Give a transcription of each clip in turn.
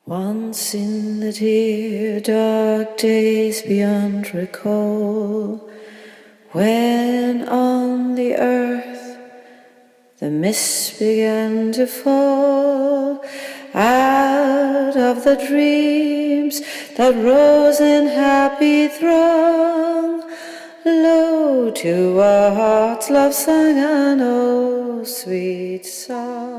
Once in the dear dark days beyond recall, when on the earth the mists began to fall, out of the dreams that rose in happy throng, lo, to our hearts love sang an oh sweet song.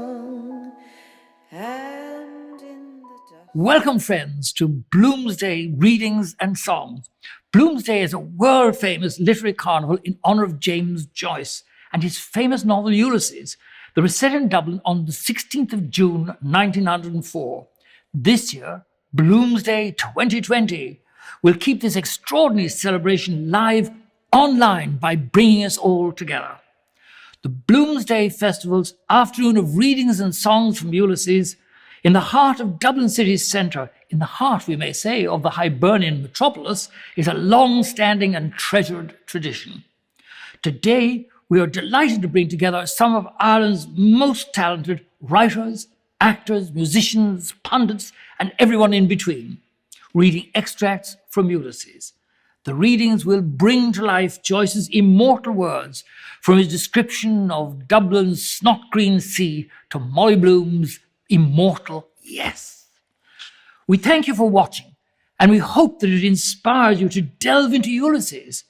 Welcome, friends, to Bloomsday Readings and Songs. Bloomsday is a world-famous literary carnival in honour of James Joyce and his famous novel Ulysses that was set in Dublin on the 16th of June 1904. This year, Bloomsday 2020, will keep this extraordinary celebration live online by bringing us all together. The Bloomsday Festival's afternoon of readings and songs from Ulysses in the heart of Dublin city's centre, in the heart, we may say, of the Hibernian metropolis, is a long-standing and treasured tradition. Today, we are delighted to bring together some of Ireland's most talented writers, actors, musicians, pundits, and everyone in between, reading extracts from Ulysses. The readings will bring to life Joyce's immortal words, from his description of Dublin's snot-green sea to Molly Bloom's immortal yes. We thank you for watching, and we hope that it inspires you to delve into Ulysses,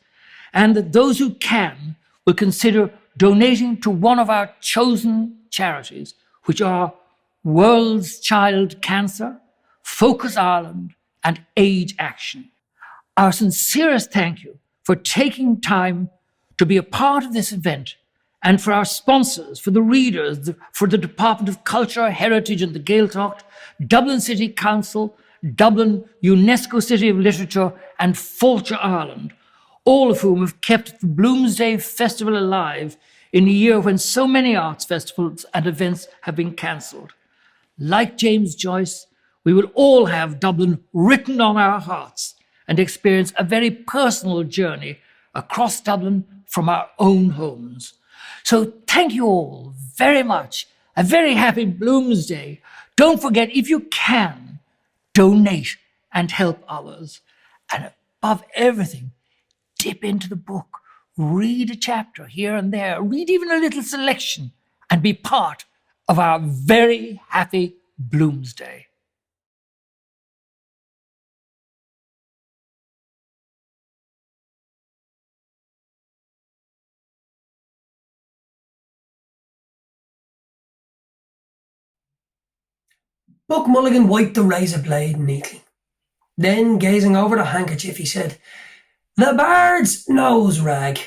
and that those who can will consider donating to one of our chosen charities, which are World's Child Cancer, Focus Ireland, and Age Action. Our sincerest thank you for taking time to be a part of this event, and for our sponsors, for the readers, for the Department of Culture, Heritage and the Gaeltacht, Dublin City Council, Dublin UNESCO City of Literature and Fáilte Ireland, all of whom have kept the Bloomsday Festival alive in a year when so many arts festivals and events have been cancelled. Like James Joyce, we will all have Dublin written on our hearts and experience a very personal journey across Dublin from our own homes. So thank you all very much. A very happy Bloomsday. Don't forget, if you can, donate and help others. And above everything, dip into the book. Read a chapter here and there. Read even a little selection and be part of our very happy Bloomsday. Buck Mulligan wiped the razor blade neatly. Then, gazing over the handkerchief, he said, "The Bard's nose rag.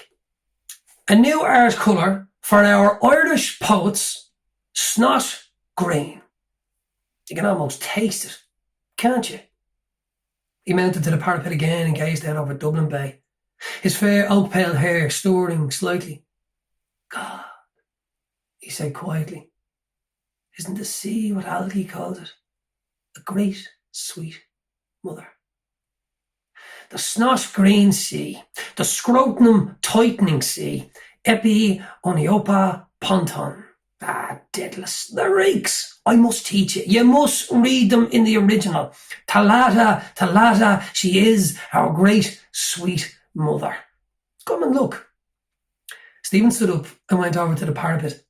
A new art colour for our Irish poets, snot green. You can almost taste it, can't you?" He mounted to the parapet again and gazed out over Dublin Bay, his fair oak-pale hair stirring slightly. "God," he said quietly, "isn't the sea what Algie called it? A great, sweet mother. The snot-green sea, the scrotum-tightening sea, epi oniopa ponton. Ah, deadless, the reeks. I must teach you. You must read them in the original. Talata, talata, she is our great, sweet mother. Come and look." Stephen stood up and went over to the parapet.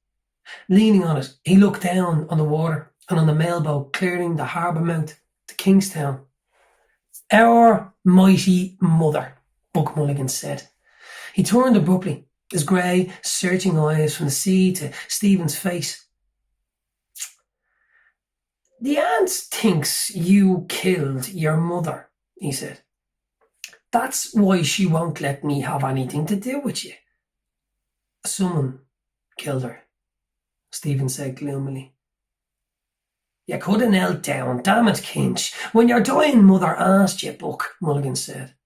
Leaning on it, he looked down on the water and on the mailboat clearing the harbour mouth to Kingstown. "Our mighty mother," Buck Mulligan said. He turned abruptly, his grey, searching eyes from the sea to Stephen's face. "The aunt thinks you killed your mother," he said. "That's why she won't let me have anything to do with you." "Someone killed her," Stephen said gloomily. "You could have knelt down, damn it, Kinch, when your dying mother asked you, Buck," Mulligan said.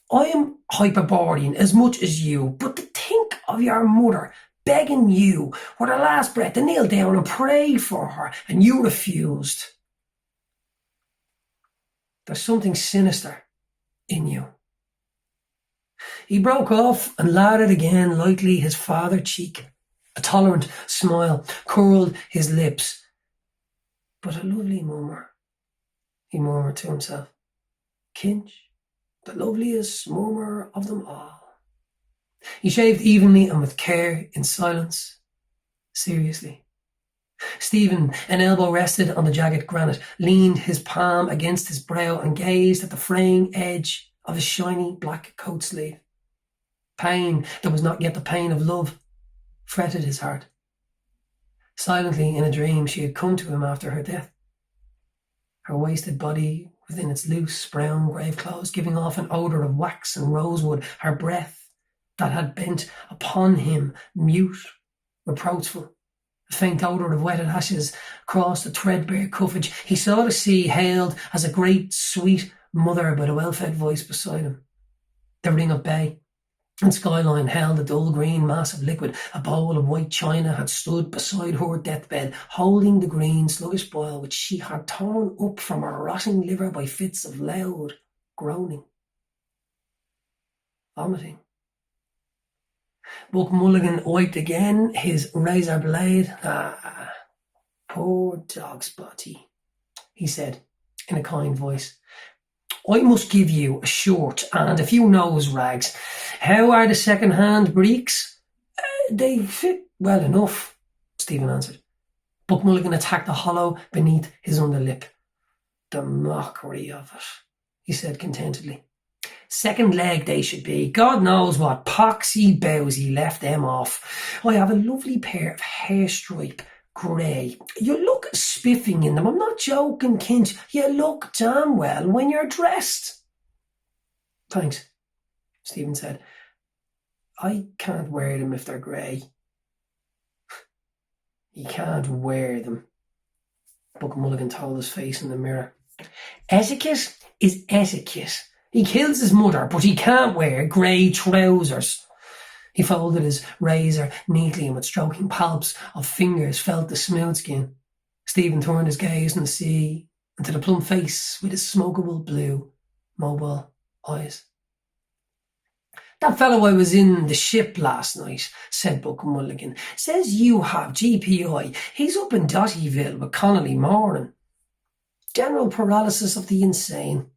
"I am Hyperborean as much as you, but to think of your mother begging you with her last breath to kneel down and pray for her, and you refused. There's something sinister in you." He broke off and larded again lightly his farther cheek. A tolerant smile curled his lips. But a lovely murmur, he murmured to himself. Kinch, the loveliest murmur of them all. He shaved evenly and with care, in silence, seriously. Stephen, an elbow rested on the jagged granite, leaned his palm against his brow and gazed at the fraying edge of his shiny black coat sleeve. Pain that was not yet the pain of love fretted his heart. Silently, in a dream, she had come to him after her death. Her wasted body within its loose brown grave clothes, giving off an odour of wax and rosewood, her breath that had bent upon him, mute, reproachful. A faint odour of wetted ashes crossed the threadbare cuffage. He saw the sea hailed as a great, sweet mother by the well-fed voice beside him. The ring of bay and skyline held a dull green mass of liquid. A bowl of white china had stood beside her deathbed, holding the green, sluggish boil which she had torn up from her rotting liver by fits of loud groaning. Vomiting. Buck Mulligan wiped again his razor blade. Ah, poor dog's body, he said in a kind voice. I must give you a shirt and a few nose rags. How are the second-hand breeks? They fit well enough, Stephen answered. Buck Mulligan attacked a hollow beneath his underlip. The mockery of it, he said contentedly. Second leg they should be. God knows what poxy bowsy left them off. I have a lovely pair of hairstripe grey. You look spiffing in them. I'm not joking, Kinch. You look damn well when you're dressed. Thanks, Stephen said. I can't wear them if they're grey. You can't wear them, Buck Mulligan told his face in the mirror. Etiquette is etiquette. He kills his mother, but he can't wear grey trousers. He folded his razor neatly and with stroking palps of fingers felt the smooth skin. Stephen turned his gaze from the sea into the plump face with his smokable blue, mobile eyes. That fellow I was in the ship last night, said Buck Mulligan, says you have GPI. He's up in Dottyville with Connolly Moran. General paralysis of the insane.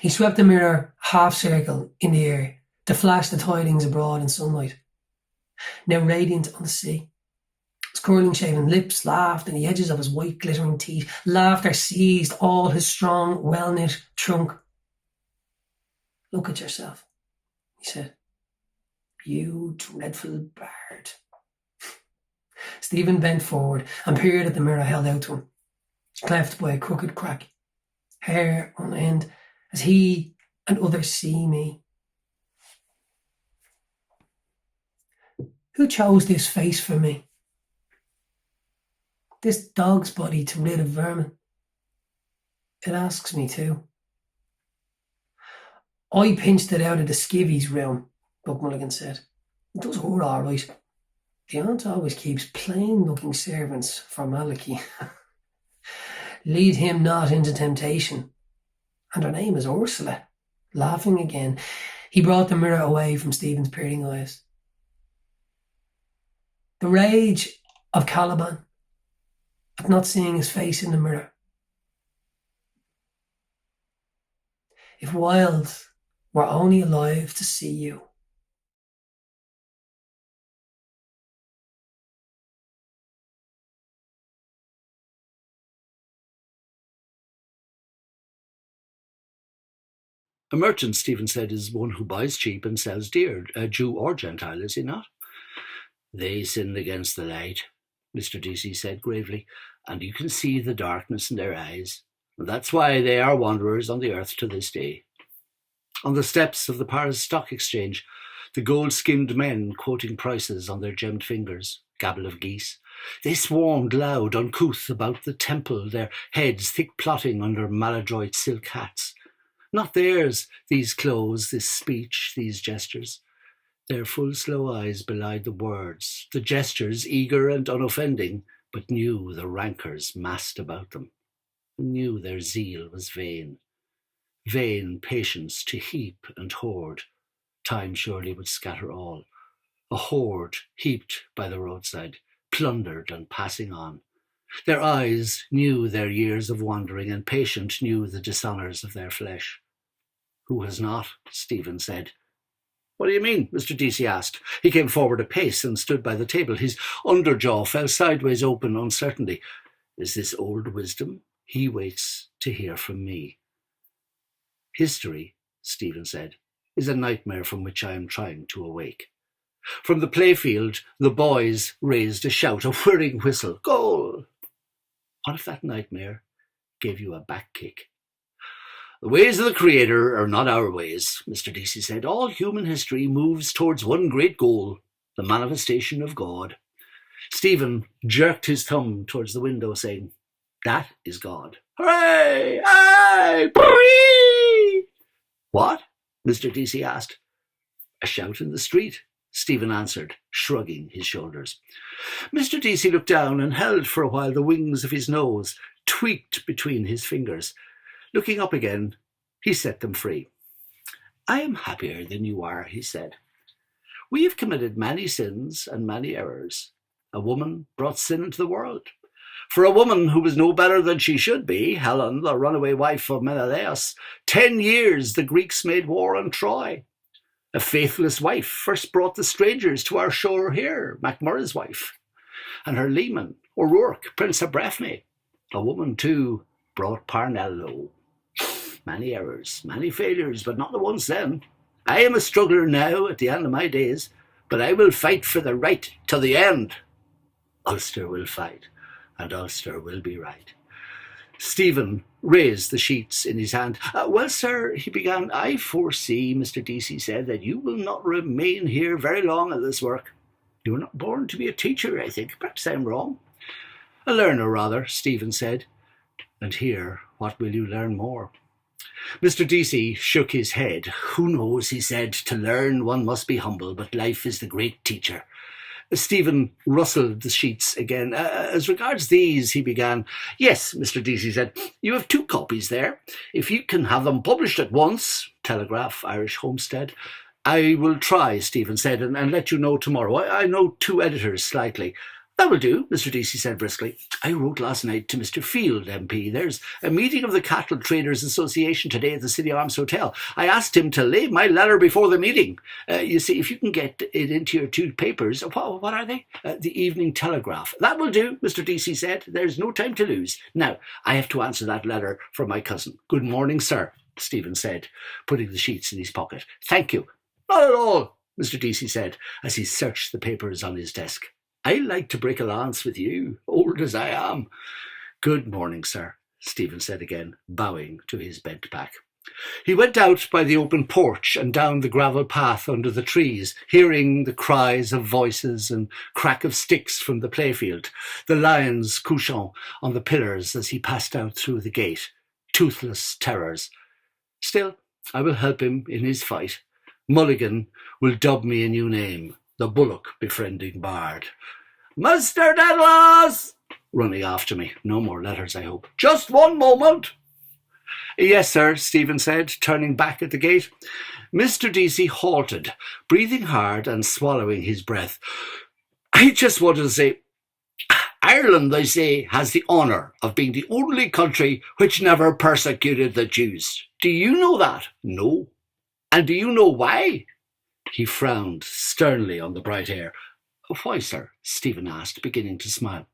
He swept the mirror half-circle in the air to flash the tidings abroad in sunlight. Now radiant on the sea. His curling shaven lips laughed, and the edges of his white glittering teeth. Laughter seized all his strong, well-knit trunk. Look at yourself, he said. You dreadful bard. Stephen bent forward and peered at the mirror held out to him, cleft by a crooked crack. Hair on end, as he and others see me. Who chose this face for me? This dog's body to rid of vermin? It asks me to. I pinched it out of the skivvy's room, Buck Mulligan said. It does her all right. The aunt always keeps plain-looking servants for Malachy. Lead him not into temptation. And her name is Ursula. Laughing again, he brought the mirror away from Stephen's peering eyes. The rage of Caliban at not seeing his face in the mirror. If Wilde were only alive to see you. A merchant, Stephen said, is one who buys cheap and sells dear, Jew or Gentile, is he not? They sinned against the light, Mr. Deasy said gravely, and you can see the darkness in their eyes. And that's why they are wanderers on the earth to this day. On the steps of the Paris Stock Exchange, the gold-skinned men quoting prices on their gemmed fingers, gabble of geese. They swarmed loud, uncouth about the temple, their heads thick plotting under maladroit silk hats. Not theirs, these clothes, this speech, these gestures. Their full slow eyes belied the words, the gestures eager and unoffending, but knew the rancours massed about them, knew their zeal was vain. Vain patience to heap and hoard. Time surely would scatter all. A hoard heaped by the roadside, plundered and passing on. Their eyes knew their years of wandering, and patient knew the dishonours of their flesh. Who has not? Stephen said. What do you mean? Mr. Deasy asked. He came forward a pace and stood by the table. His underjaw fell sideways open uncertainly. Is this old wisdom? He waits to hear from me. History, Stephen said, is a nightmare from which I am trying to awake. From the playfield, the boys raised a shout, a whirring whistle. Goal! What if that nightmare gave you a back kick? The ways of the Creator are not our ways, Mr. Deasy said. All human history moves towards one great goal, the manifestation of God. Stephen jerked his thumb towards the window, saying, That is God. Hooray! Aye! Brrree! What? Mr. Deasy asked. A shout in the street, Stephen answered, shrugging his shoulders. Mr. Deasy looked down and held for a while the wings of his nose, tweaked between his fingers. Looking up again, he set them free. I am happier than you are, he said. We have committed many sins and many errors. A woman brought sin into the world. For a woman who was no better than she should be, Helen, the runaway wife of Menelaus, 10 years the Greeks made war on Troy. A faithless wife first brought the strangers to our shore here, MacMurrough's wife, and her leman, O'Rourke, Prince of Breffni. A woman, too, brought Parnell low. Many errors, many failures, but not the ones then. I am a struggler now at the end of my days, but I will fight for the right till the end. Ulster will fight, and Ulster will be right. Stephen raised the sheets in his hand. Well, sir, he began, I foresee, Mr. Deasy said, that you will not remain here very long at this work. You were not born to be a teacher, I think. Perhaps I am wrong. A learner, rather, Stephen said. And here, what will you learn more? Mr. Deasy shook his head. Who knows, he said, to learn one must be humble, but life is the great teacher. Stephen rustled the sheets again. As regards these, he began. Yes, Mr. Deasy said, you have 2 copies there. If you can have them published at once, Telegraph, Irish Homestead. I will try, Stephen said, and let you know tomorrow. I know 2 editors slightly. That will do, Mr. Deasy said briskly. I wrote last night to Mr. Field, MP. There's a meeting of the Cattle Traders Association today at the City Arms Hotel. I asked him to lay my letter before the meeting. You see, if you can get it into your 2 papers, what are they? The Evening Telegraph. That will do, Mr. Deasy said. There's no time to lose. Now, I have to answer that letter from my cousin. Good morning, sir, Stephen said, putting the sheets in his pocket. Thank you. Not at all, Mr. Deasy said, as he searched the papers on his desk. I like to break a lance with you, old as I am. Good morning, sir, Stephen said again, bowing to his bent back. He went out by the open porch and down the gravel path under the trees, hearing the cries of voices and crack of sticks from the playfield, the lions couchant on the pillars as he passed out through the gate, toothless terrors. Still, I will help him in his fight. Mulligan will dub me a new name, the bullock befriending bard. Mr. Dedalus! Running after me. No more letters, I hope. Just one moment. Yes, sir, Stephen said, turning back at the gate. Mr. Deasy halted, breathing hard and swallowing his breath. I just wanted to say, Ireland, they say, has the honour of being the only country which never persecuted the Jews. Do you know that? No. And do you know why? He frowned sternly on the bright air. Why, sir? Stephen asked, beginning to smile.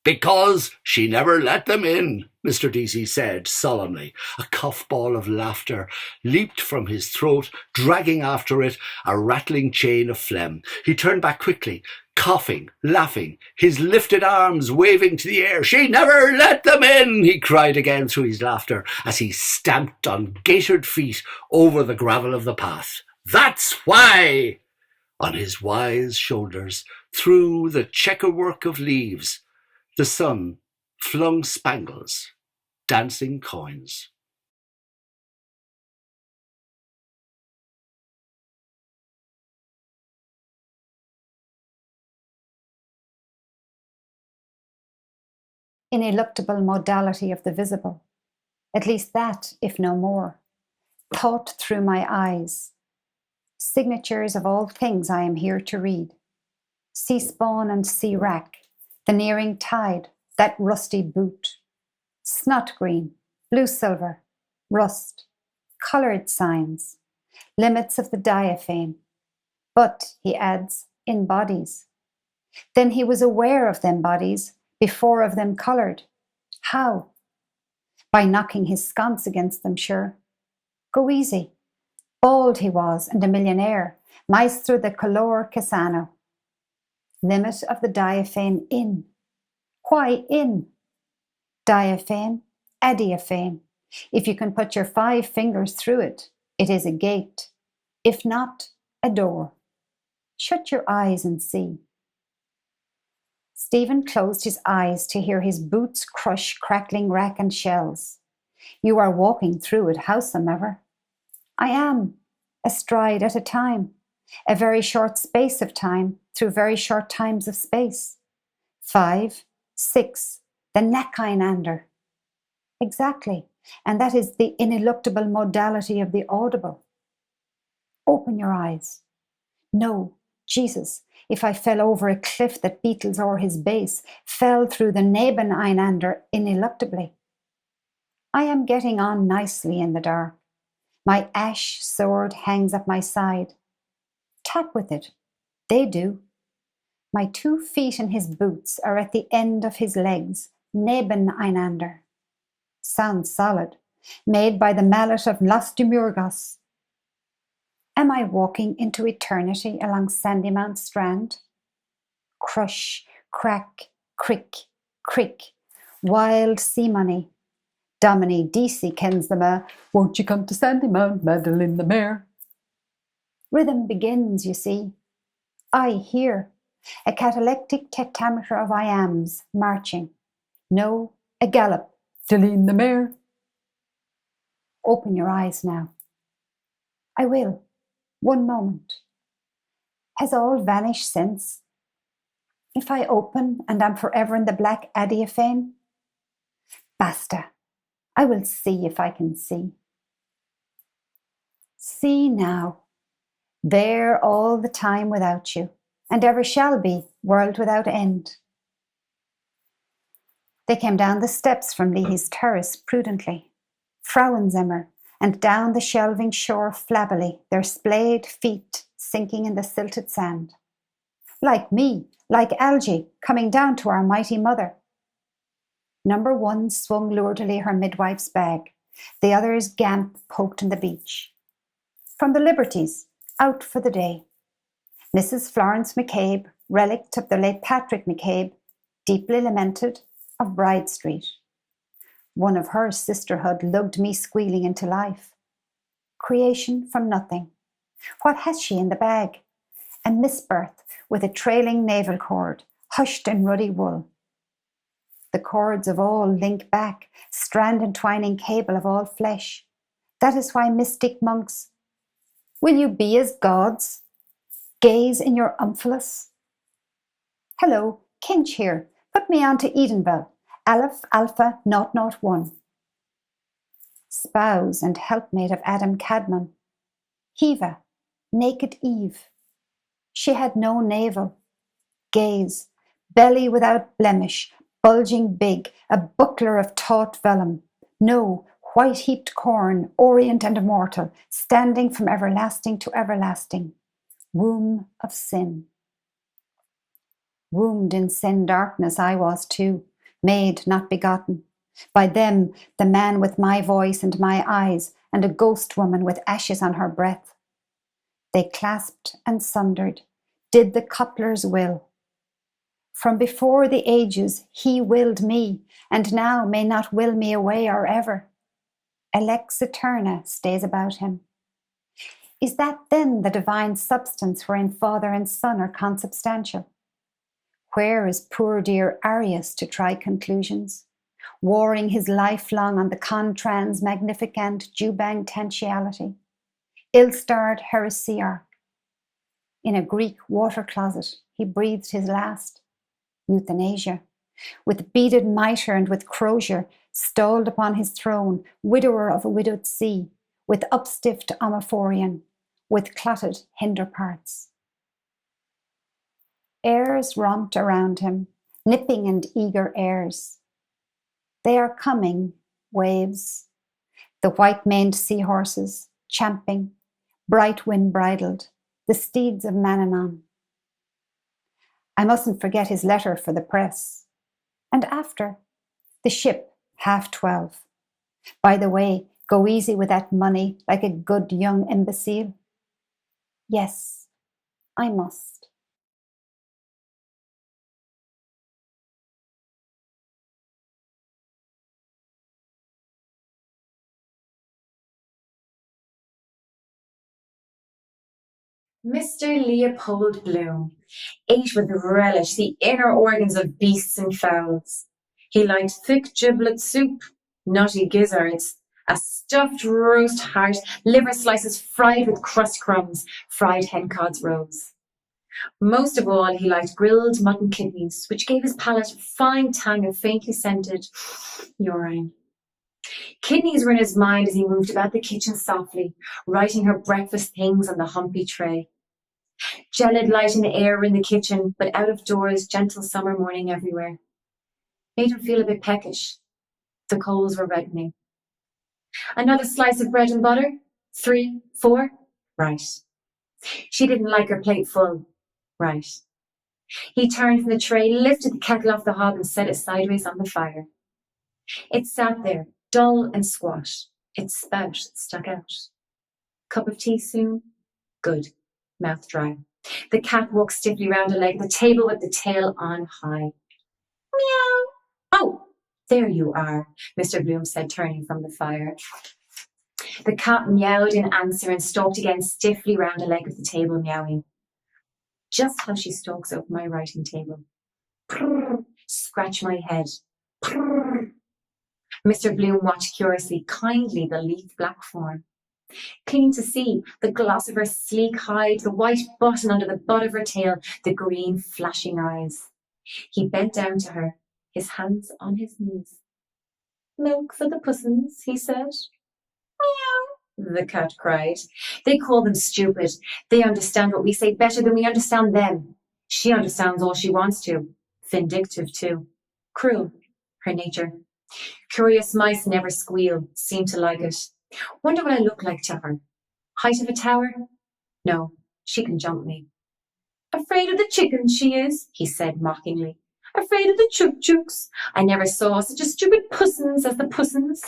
Because she never let them in, Mr. Deasy said solemnly. A cuff-ball of laughter leaped from his throat, dragging after it a rattling chain of phlegm. He turned back quickly, coughing, laughing, his lifted arms waving to the air. She never let them in, he cried again through his laughter as he stamped on gaitered feet over the gravel of the path. That's why! On his wise shoulders, through the checkerwork of leaves, the sun flung spangles, dancing coins. Ineluctable modality of the visible, at least that, if no more, thought through my eyes. Signatures of all things I am here to read. Sea spawn and sea wrack, the nearing tide, that rusty boot, snot green, blue silver, rust, coloured signs, limits of the diaphane, but, he adds, in bodies. Then he was aware of them bodies, before of them coloured. How? By knocking his sconce against them, sure. Go easy. Bald he was, and a millionaire, maestro de color Casano. Limit of the diaphane in. Why in? Diaphane, adiaphane. If you can put your 5 fingers through it, it is a gate. If not, a door. Shut your eyes and see. Stephen closed his eyes to hear his boots crush crackling wrack and shells. You are walking through it, howsomever. I am, a stride at a time, a very short space of time through very short times of space. 5, 6, the neck-einander. Exactly, and that is the ineluctable modality of the audible. Open your eyes. No, Jesus, if I fell over a cliff that beetles o'er his base, fell through the nebeneinander ineluctably. I am getting on nicely in the dark. My ash sword hangs at my side. Tap with it. They do. My 2 feet in his boots are at the end of his legs, nebeneinander. Sounds solid, made by the mallet of Las Demurgos. Am I walking into eternity along Sandymount Strand? Crush, crack, crick, crick, wild sea money. Domini DC kens them won't you come to Sandymount, Madeline the mare? Rhythm begins, you see. I hear a catalectic tetrameter of I ams marching. No, a gallop, Deline the mare. Open your eyes now. I will. One moment. Has all vanished since? If I open and am forever in the black adiaphane? Basta. I will see if I can see. See now. There all the time without you, and ever shall be, world without end. They came down the steps from Leahy's terrace prudently, Frauenzimmer, and down the shelving shore flabbily, their splayed feet sinking in the silted sand. Like me, like Algie, coming down to our mighty mother. Number 1 swung lordily her midwife's bag, the other's gamp poked in the beach. From the Liberties, out for the day. Mrs. Florence McCabe, relict of the late Patrick McCabe, deeply lamented, of Bride Street. One of her sisterhood lugged me squealing into life. Creation from nothing. What has she in the bag? A misbirth with a trailing navel cord, hushed in ruddy wool. The cords of all link back, strand entwining cable of all flesh. That is why mystic monks, will you be as gods? Gaze in your umphalos? Hello, Kinch here. Put me on to Edenville. Aleph Alpha 001. Spouse and helpmate of Adam Cadman. Heva, naked Eve. She had no navel. Gaze, belly without blemish, bulging big, a buckler of taut vellum. No, white-heaped corn, orient and immortal, standing from everlasting to everlasting. Womb of sin. Wombed in sin darkness I was too, made, not begotten. By them, the man with my voice and my eyes, and a ghost woman with ashes on her breath. They clasped and sundered, did the coupler's will. From before the ages he willed me, and now may not will me away or ever. A lex eterna stays about him. Is that then the divine substance wherein Father and Son are consubstantial? Where is poor dear Arius to try conclusions, warring his life long on the contrans magnificant Jubang tentiality, ill-starred heresiarch? In a Greek water closet he breathed his last, euthanasia, with beaded mitre and with crozier, stalled upon his throne, widower of a widowed sea, with upstiffed omophorion, with clotted hinder parts. Airs romped around him, nipping and eager airs. They are coming, waves, the white-maned seahorses, champing, bright wind bridled, the steeds of Mannanon. I mustn't forget his letter for the press. And after, the ship, 12:30. By the way, go easy with that money like a good young imbecile. Yes, I must. Mr. Leopold Bloom ate with relish the inner organs of beasts and fowls. He liked thick giblet soup, nutty gizzards, a stuffed roast heart, liver slices fried with crust crumbs, fried hencods roes. Most of all, he liked grilled mutton kidneys, which gave his palate a fine tang of faintly scented urine. Kidneys were in his mind as he moved about the kitchen softly, writing her breakfast things on the humpy tray. Gelid light and air were in the kitchen, but out of doors, gentle summer morning everywhere. Made him feel a bit peckish. The coals were reddening. Another slice of bread and butter? 3, 4? Right. She didn't like her plate full. Right. He turned from the tray, lifted the kettle off the hob and set it sideways on the fire. It sat there, dull and squat. Its spout stuck out. Cup of tea soon? Good. Mouth dry. The cat walked stiffly round a leg of the table with the tail on high. Meow. Oh, there you are, Mr. Bloom said, turning from the fire. The cat meowed in answer and stalked again stiffly round a leg of the table, meowing. Just how she stalks over my writing table. Prrr, scratch my head. Prrr. Mr. Bloom watched curiously, kindly, the lithe black form. Clean to see, the gloss of her sleek hide, the white button under the butt of her tail, the green flashing eyes. He bent down to her, his hands on his knees. Milk for the pussins, he said. Meow, the cat cried. They call them stupid. They understand what we say better than we understand them. She understands all she wants to. Vindictive, too. Cruel, her nature. Curious mice never squeal, seem to like it. Wonder what I look like to her. Height of a tower? No, she can jump me. Afraid of the chickens, she is, he said mockingly. Afraid of the chook-chooks. I never saw such a stupid pussins as the pussins.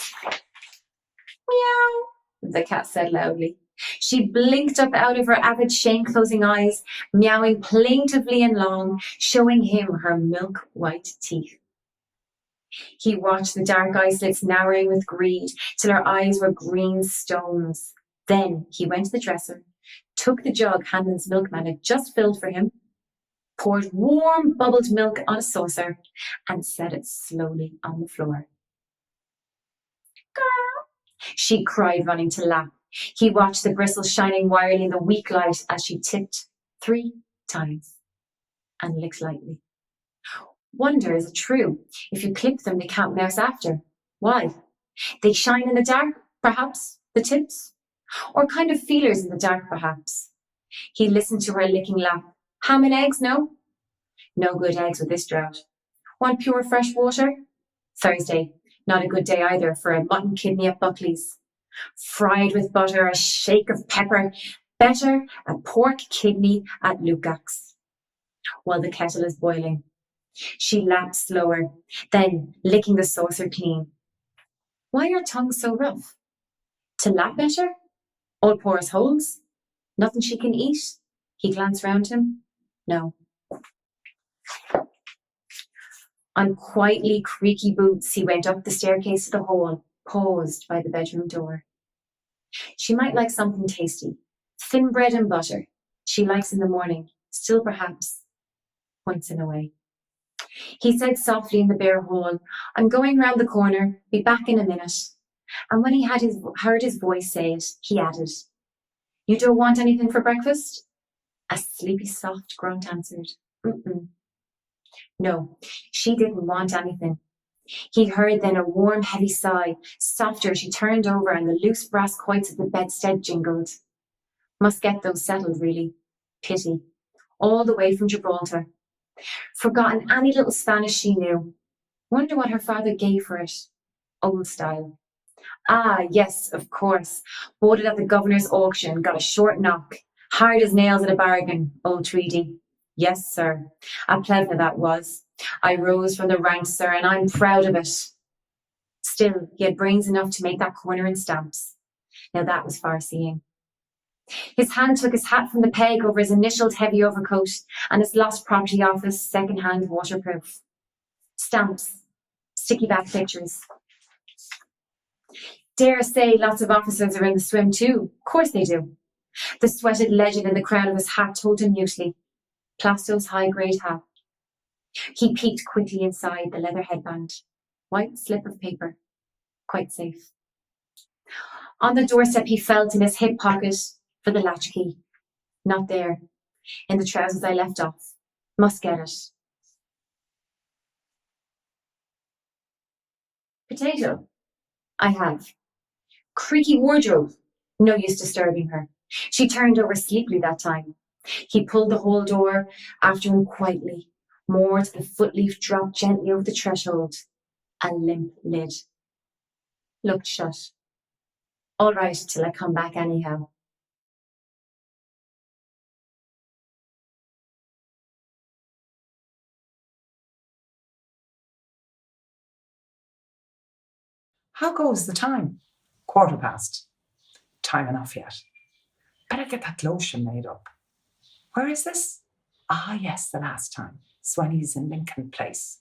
Meow, the cat said loudly. She blinked up out of her avid shame-closing eyes, meowing plaintively and long, showing him her milk-white teeth. He watched the dark eye slits narrowing with greed till her eyes were green stones. Then he went to the dresser, took the jug Hanlon's milkman had just filled for him, poured warm bubbled milk on a saucer, and set it slowly on the floor. Girl, she cried, running to lap. He watched the bristles shining wirily in the weak light as she tipped 3 times and licked lightly. Wonder, is it true? If you clip them, they can't mouse after. Why? They shine in the dark, perhaps, the tips? Or kind of feelers in the dark, perhaps? He listened to her licking lap. Ham and eggs, no? No good eggs with this drought. Want pure fresh water? Thursday. Not a good day either for a mutton kidney at Buckley's. Fried with butter, a shake of pepper. Better a pork kidney at Lukács. While the kettle is boiling. She lapped slower, then licking the saucer clean. Why are tongues so rough? To lap better? All porous holes? Nothing she can eat? He glanced round him. No. On quietly creaky boots, he went up the staircase to the hall, paused by the bedroom door. She might like something tasty. Thin bread and butter. She likes in the morning, still perhaps, once in a way. He said softly in the bare hall, I'm going round the corner, be back in a minute. And when he had heard his voice say it, he added, You don't want anything for breakfast? A sleepy soft grunt answered, Mm-mm. No, she didn't want anything. He heard then a warm, heavy sigh. Softer, she turned over and the loose brass quoits of the bedstead jingled. Must get those settled, really. Pity. All the way from Gibraltar. Forgotten any little Spanish she knew. Wonder what her father gave for it. Old style. Ah, yes, of course. Bought it at the governor's auction, got a short knock. Hard as nails at a bargain, old treaty. Yes, sir. A plevna that was. I rose from the ranks, sir, and I'm proud of it. Still, he had brains enough to make that corner in stamps. Now that was far-seeing. His hand took his hat from the peg over his initialed heavy overcoat and his lost property office, second-hand waterproof. Stamps. Sticky back pictures. Dare say lots of officers are in the swim too. Of course they do. The sweated legend in the crown of his hat told him mutely. Plasto's high-grade hat. He peeked quickly inside the leather headband. White slip of paper. Quite safe. On the doorstep he felt in his hip pocket for the latchkey. Not there. In the trousers I left off. Must get it. Potato. I have. Creaky wardrobe. No use disturbing her. She turned over sleepily that time. He pulled the hall door after him quietly, more to the footleaf dropped gently over the threshold. A limp lid. Looked shut. All right till I come back anyhow. How goes the time? 1:15. Time enough yet. Better get that lotion made up. Where is this? Ah, yes, the last time. Swaney's in Lincoln Place.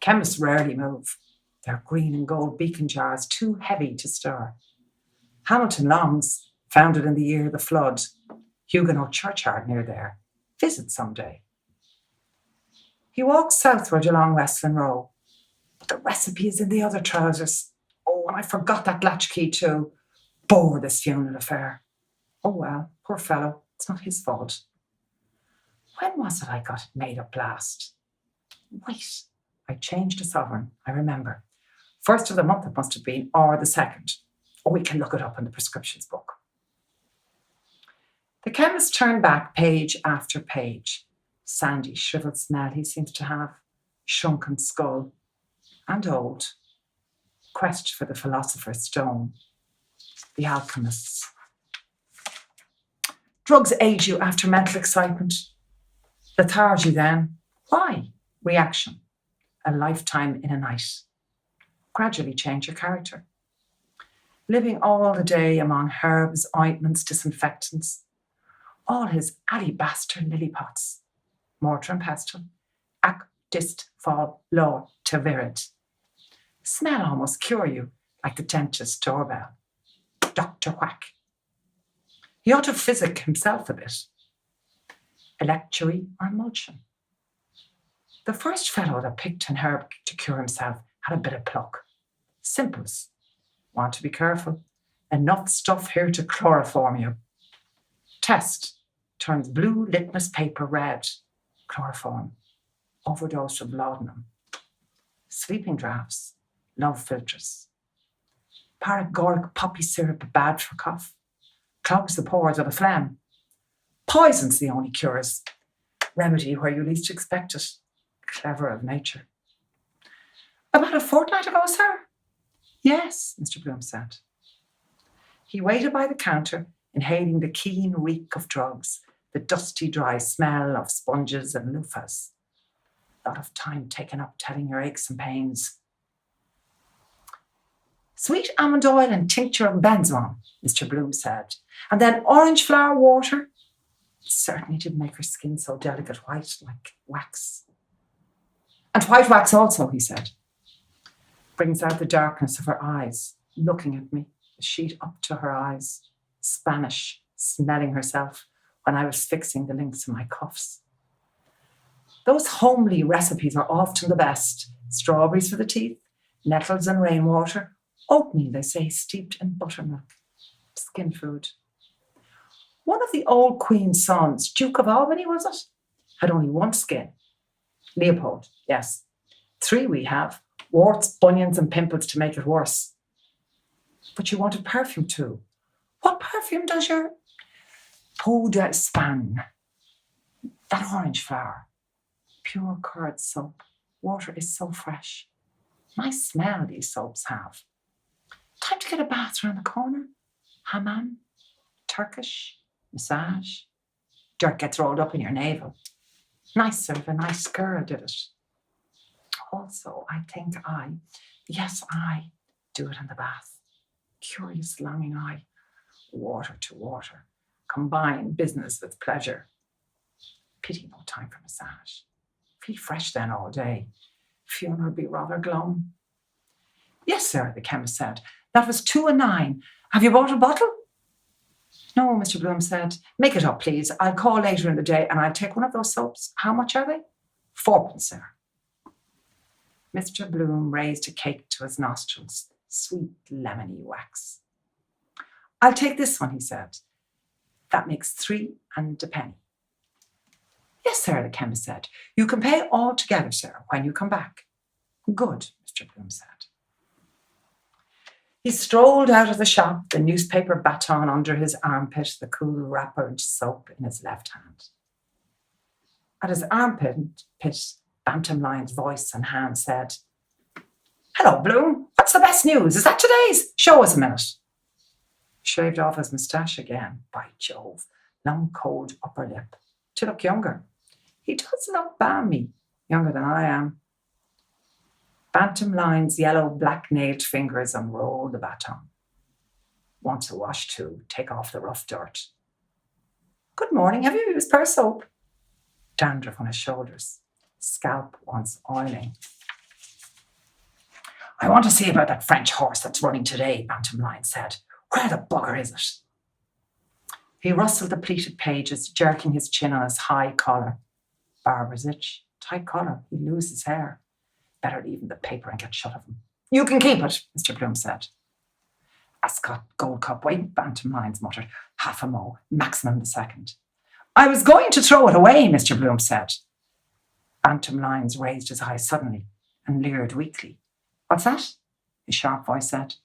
Chemists rarely move. Their green and gold beacon jars too heavy to stir. Hamilton Long's, founded in the year of the flood. Huguenot churchyard near there. Visit someday. He walks southward along Westland Row. But the recipe is in the other trousers. Oh, and I forgot that latchkey too. Bore this funeral affair. Oh well, poor fellow, it's not his fault. When was it I got it made up last? Wait, I changed a sovereign, I remember. First of the month it must have been, or the second. Oh, we can look it up in the prescriptions book. The chemist turned back page after page. Sandy, shriveled smell he seems to have. Shrunken skull. And old. Quest for the philosopher's stone. The alchemists. Drugs aid you after mental excitement. Lethargy then. Why? Reaction. A lifetime in a night. Gradually change your character. Living all the day among herbs, ointments, disinfectants. All his alabaster lily pots. Mortar and pestle. Ac, dist, fall, law, tavirit. Smell almost cure you, like the dentist's doorbell. Dr. Whack. He ought to physic himself a bit. Electuary or emulsion. The first fellow that picked an herb to cure himself had a bit of pluck. Simples. Want to be careful. Enough stuff here to chloroform you. Test. Turns blue litmus paper red. Chloroform. Overdose of laudanum. Sleeping draughts. Love filters. Paregoric poppy syrup bad for cough. Clogs the pores with a phlegm. Poison's the only cures. Remedy where you least expect it. Clever of nature. About a fortnight ago, sir? Yes, Mr. Bloom said. He waited by the counter, inhaling the keen reek of drugs, the dusty, dry smell of sponges and loofahs. A lot of time taken up telling your aches and pains. Sweet almond oil and tincture of benzoin, Mr. Bloom said. And then orange flower water. It certainly did make her skin so delicate white, like wax. And white wax also, he said. Brings out the darkness of her eyes, looking at me, the sheet up to her eyes. Spanish, smelling herself when I was fixing the links in my cuffs. Those homely recipes are often the best. Strawberries for the teeth, nettles and rainwater, oatmeal, they say, steeped in buttermilk. Skin food. One of the old Queen's sons, Duke of Albany, was it? Had only one skin. Leopold, yes. 3 we have. Warts, bunions and pimples to make it worse. But you wanted perfume too. What perfume does your... Peau d'Espagne. That orange flower. Pure curd soap. Water is so fresh. Nice smell these soaps have. Time to get a bath round the corner. Hammam, Turkish, massage. Dirt gets rolled up in your navel. Nice of a nice girl did it. Also, I think I do it in the bath. Curious longing eye. Water to water. Combine business with pleasure. Pity no time for massage. Feel fresh then all day. Funeral be rather glum. Yes, sir, the chemist said. That was 2 and 9. Have you bought a bottle? No, Mr. Bloom said. Make it up, please. I'll call later in the day and I'll take one of those soaps. How much are they? 4pence, sir. Mr. Bloom raised a cake to his nostrils. Sweet lemony wax. I'll take this one, he said. That makes 3 and a penny. Yes, sir, the chemist said. You can pay all together, sir, when you come back. Good, Mr. Bloom said. He strolled out of the shop, the newspaper baton under his armpit, the cool wrappered soap in his left hand. At his armpit, Bantam Lion's voice and hand said, Hello, Bloom. What's the best news? Is that today's? Show us a minute. Shaved off his moustache again. By Jove. Long, cold upper lip. To look younger. He does look balmy. Younger than I am. Bantam Lion's yellow, black-nailed fingers unrolled the baton. Wants a wash too. Take off the rough dirt. Good morning. Have you used purse soap? Dandruff on his shoulders. Scalp wants oiling. I want to see about that French horse that's running today, Bantam Lion said. Where the bugger is it? He rustled the pleated pages, jerking his chin on his high collar. Barber's itch. Tight collar. He'd lose his hair. Better leave him the paper and get shut of him. You can keep it, Mr. Bloom said. Ascot Gold Cup weight, Bantam Lions muttered. Half a mo, maximum the second. I was going to throw it away, Mr. Bloom said. Bantam Lions raised his eyes suddenly and leered weakly. What's that? His sharp voice said.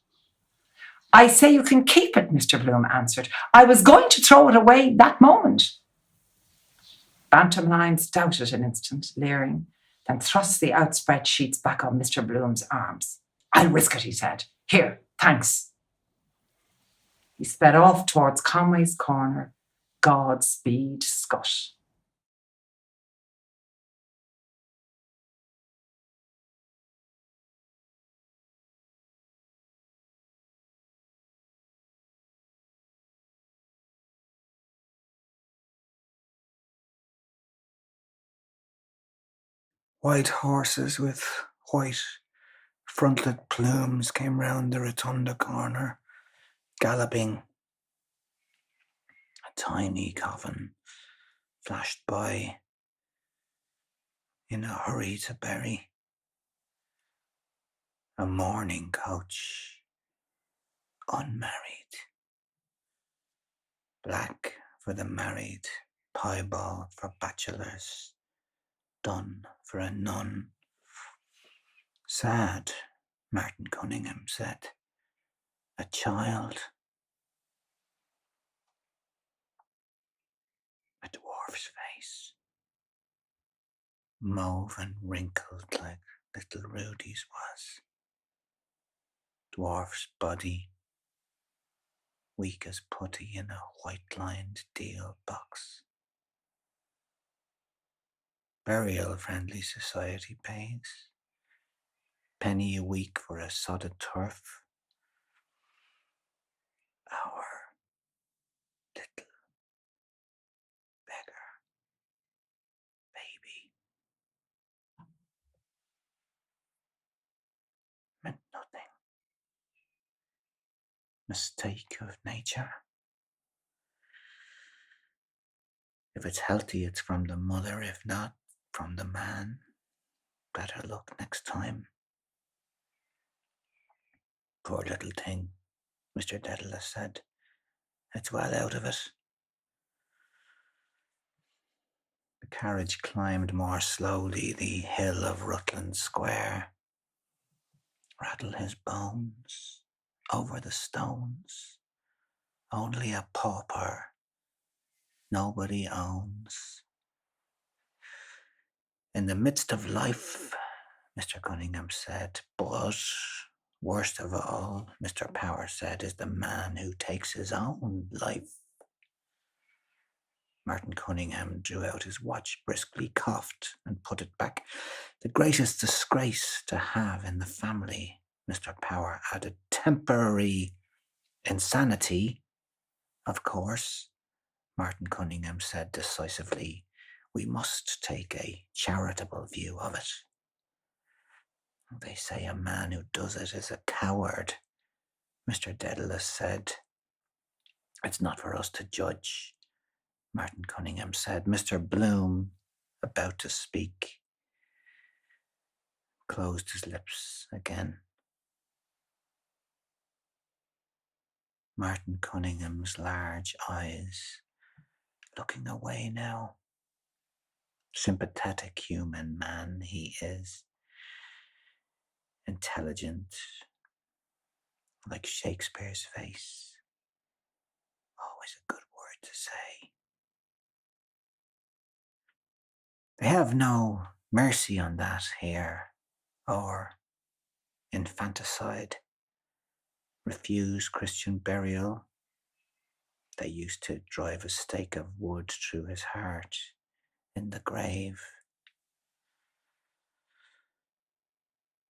I say you can keep it, Mr. Bloom answered. I was going to throw it away that moment. Bantam Lions doubted an instant, leering, then thrust the outspread sheets back on Mr. Bloom's arms. I'll risk it, he said. Here, thanks. He sped off towards Conway's Corner. Godspeed, Scott. White horses with white frontlet plumes came round the rotunda corner, galloping. A tiny coffin flashed by in a hurry to bury. A mourning coach, unmarried. Black for the married, piebald for bachelors. Done for a nun. Sad, Martin Cunningham said. A child. A dwarf's face. Mauve and wrinkled like little Rudy's was. Dwarf's body. Weak as putty in a white-lined deal box. Burial-friendly society pays. Penny a week for a sodded turf. Our little beggar baby. Meant nothing. Mistake of nature. If it's healthy, it's from the mother. If not, from the man. Better luck next time. Poor little thing, Mr. Daedalus said. It's well out of it. The carriage climbed more slowly the hill of Rutland Square. Rattle his bones over the stones. Only a pauper nobody owns. In the midst of life, Mr. Cunningham said. But worst of all, Mr. Power said, is the man who takes his own life. Martin Cunningham drew out his watch briskly, coughed, and put it back. The greatest disgrace to have in the family, Mr. Power added. Temporary insanity, of course, Martin Cunningham said decisively. We must take a charitable view of it. They say a man who does it is a coward, Mr. Daedalus said. It's not for us to judge, Martin Cunningham said. Mr. Bloom, about to speak, closed his lips again. Martin Cunningham's large eyes looking away now. Sympathetic human man he is. Intelligent, like Shakespeare's face. Always a good word to say. They have no mercy on that here, or infanticide. Refuse Christian burial. They used to drive a stake of wood through his heart in the grave,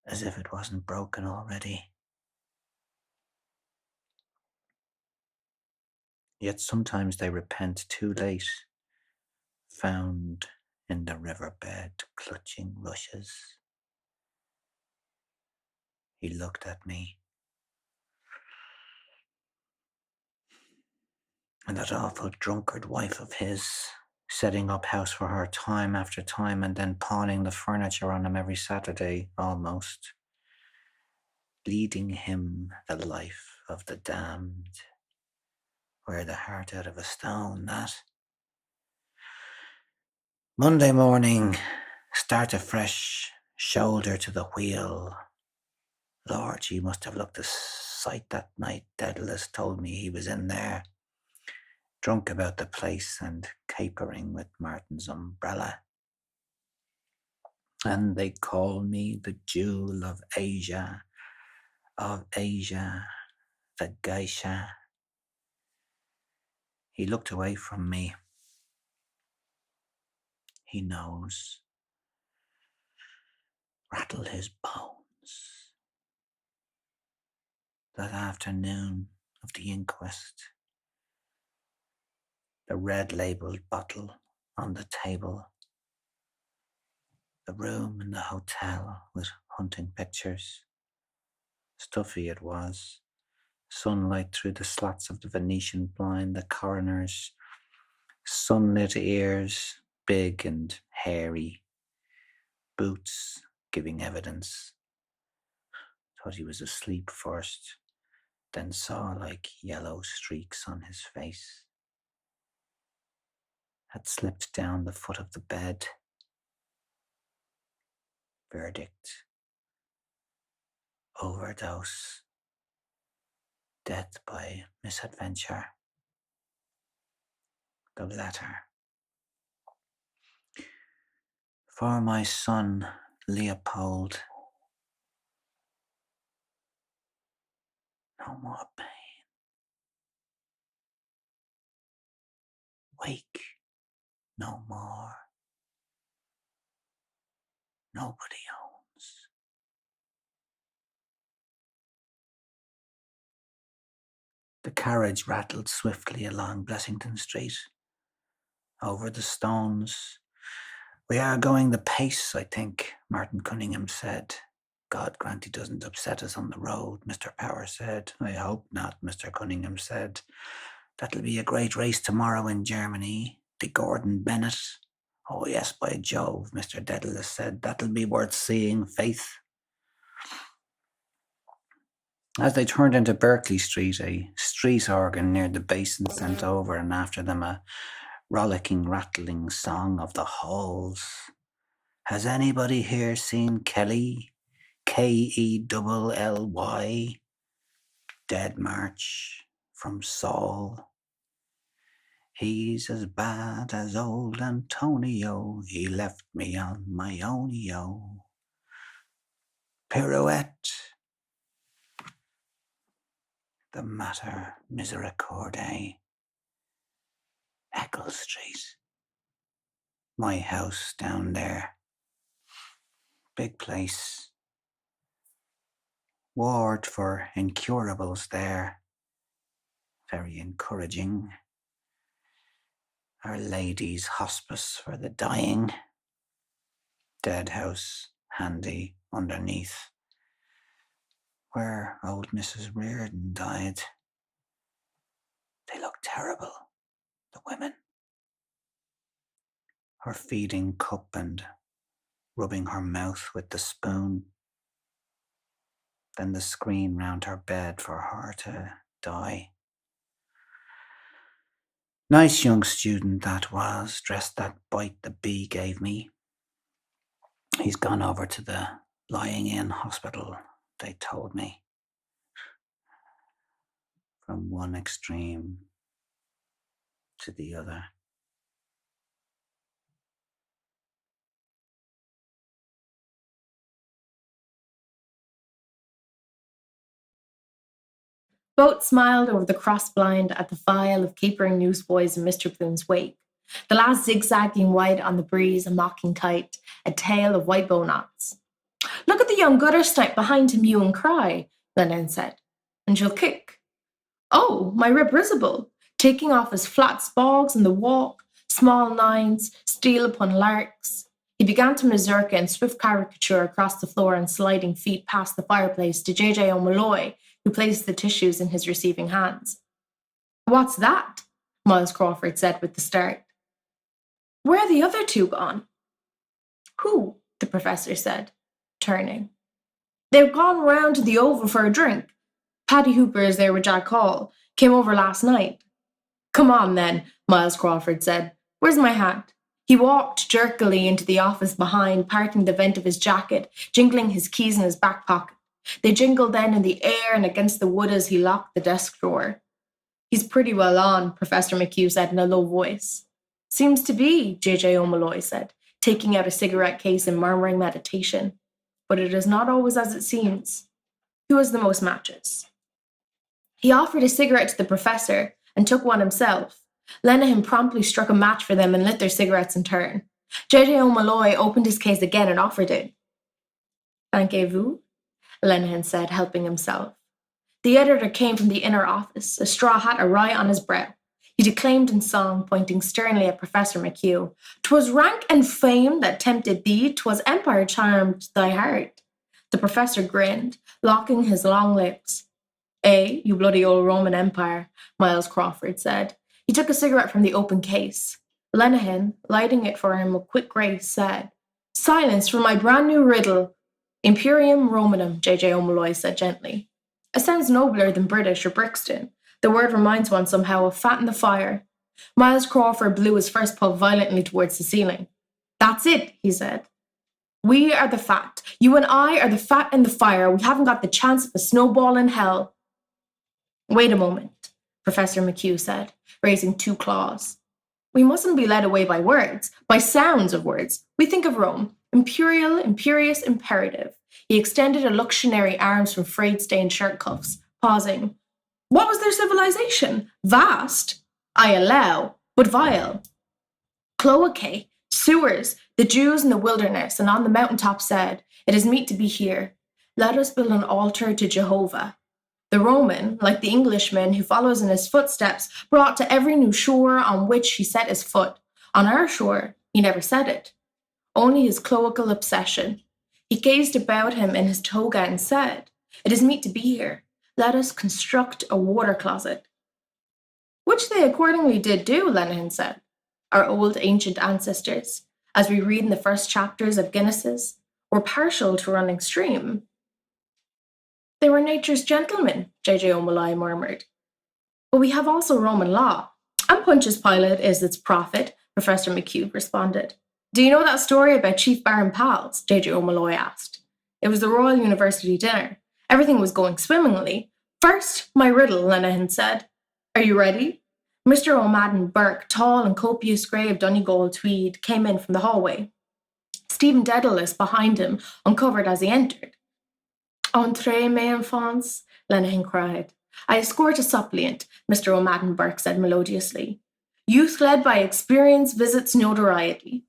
as if it wasn't broken already. Yet sometimes they repent too late, found in the riverbed clutching rushes. He looked at me. And that awful drunkard wife of his, setting up house for her time after time and then pawning the furniture on him every Saturday, almost. Leading him the life of the damned. Wear the heart out of a stone, that. Monday morning, start afresh, shoulder to the wheel. Lord, she must have looked a sight that night. Daedalus told me he was in there, drunk about the place and capering with Martin's umbrella. And they call me the jewel of Asia, the geisha. He looked away from me. He knows. Rattle his bones. That afternoon of the inquest, the red-labelled bottle on the table, the room in the hotel with hunting pictures. Stuffy it was. Sunlight through the slats of the Venetian blind, the coroner's sunlit ears, big and hairy, boots giving evidence. Thought he was asleep first, then saw like yellow streaks on his face. Had slipped down the foot of the bed. Verdict. Overdose. Death by misadventure. The letter. For my son, Leopold. No more pain. Wake no more. Nobody owns. The carriage rattled swiftly along Blessington Street, over the stones. We are going the pace, I think, Martin Cunningham said. God grant he doesn't upset us on the road, Mr. Power said. I hope not, Mr. Cunningham said. That'll be a great race tomorrow in Germany. The Gordon Bennett. Oh yes, by Jove, Mr. Daedalus said. That'll be worth seeing, faith. As they turned into Berkeley Street, a street organ near the basin sent over and after them a rollicking, rattling song of the halls. Has anybody here seen Kelly? Kelly? Dead March from Saul. He's as bad as old Antonio. He left me on my own-io. pirouette. The Mater Misericordiae. Eccles Street. My house down there. Big place. Ward for incurables there. Very encouraging. Our Lady's Hospice for the dying. Dead house handy underneath. Where old Mrs. Reardon died. They look terrible, the women. Her feeding cup and rubbing her mouth with the spoon. Then the screen round her bed for her to die. Nice young student that was, dressed that bite the bee gave me. He's gone over to the lying-in hospital, they told me. From one extreme to the other. Boat smiled over the cross-blind at the file of capering newsboys in Mr. Bloom's wake, the last zigzagging white on the breeze, a mocking kite, a tail of white bow knots. "Look at the young guttersnipe behind him mew and cry," Lennon said, "and she'll kick. Oh, my rib risible, taking off his flat spogs in the walk, small nines, steel upon larks." He began to mazurka in swift caricature across the floor and sliding feet past the fireplace to J.J. O'Malloy, who placed the tissues in his receiving hands. "What's that?" Miles Crawford said with the start. "Where are the other two gone?" "Who?" the professor said, turning. "They've gone round to the Oval for a drink. Paddy Hooper is there with Jack Hall. Came over last night." "Come on then," Miles Crawford said. "Where's my hat?" He walked jerkily into the office behind, parting the vent of his jacket, jingling his keys in his back pocket. They jingled then in the air and against the wood as he locked the desk drawer. "He's pretty well on," Professor McHugh said in a low voice. "Seems to be," J.J. O'Malloy said, taking out a cigarette case and murmuring meditation. "But it is not always as it seems. Who has the most matches?" He offered a cigarette to the professor and took one himself. Lenihan promptly struck a match for them and lit their cigarettes in turn. J.J. O'Malloy opened his case again and offered it. "Thankez-vous," Lenihan said, helping himself. The editor came from the inner office, a straw hat awry on his brow. He declaimed in song, pointing sternly at Professor McHugh. "'Twas rank and fame that tempted thee, 'twas empire charmed thy heart." The professor grinned, locking his long lips. "Eh, you bloody old Roman Empire," Miles Crawford said. He took a cigarette from the open case. Lenihan, lighting it for him with quick grace, said, "Silence for my brand new riddle." "Imperium Romanum," J.J. O'Malloy said gently. "It sounds nobler than British or Brixton. The word reminds one somehow of fat in the fire." Miles Crawford blew his first puff violently towards the ceiling. "That's it," he said. "We are the fat. You and I are the fat in the fire. We haven't got the chance of a snowball in hell." "Wait a moment," Professor McHugh said, raising two claws. "We mustn't be led away by words, by sounds of words. We think of Rome. Imperial, imperious, imperative." He extended illusionary arms from frayed-stained shirt cuffs, pausing. "What was their civilization? Vast, I allow, but vile. Cloacae, sewers, the Jews in the wilderness and on the mountaintop said, 'It is meet to be here. Let us build an altar to Jehovah.' The Roman, like the Englishman who follows in his footsteps, brought to every new shore on which he set his foot. On our shore, he never said it. Only his cloacal obsession. He gazed about him in his toga and said, 'It is meet to be here. Let us construct a water closet.'" "Which they accordingly did do," Lenihan said. "Our old ancient ancestors, as we read in the first chapters of Guinness's, were partial to running stream." "They were nature's gentlemen," J.J. O'Malloy murmured. "But we have also Roman law, and Pontius Pilate is its prophet," Professor McHugh responded. "Do you know that story about Chief Baron Pals?" J.J. O'Malloy asked. "It was the Royal University dinner. Everything was going swimmingly. First, my riddle," Lenihan said. "Are you ready?" Mr. O'Madden Burke, tall and copious grey of Donegal tweed, came in from the hallway. Stephen Dedalus behind him uncovered as he entered. Entrez, mes enfants, Lenehan cried. I escort a suppliant, Mr. O'Madden Burke said melodiously. Youth led by experience visits notoriety.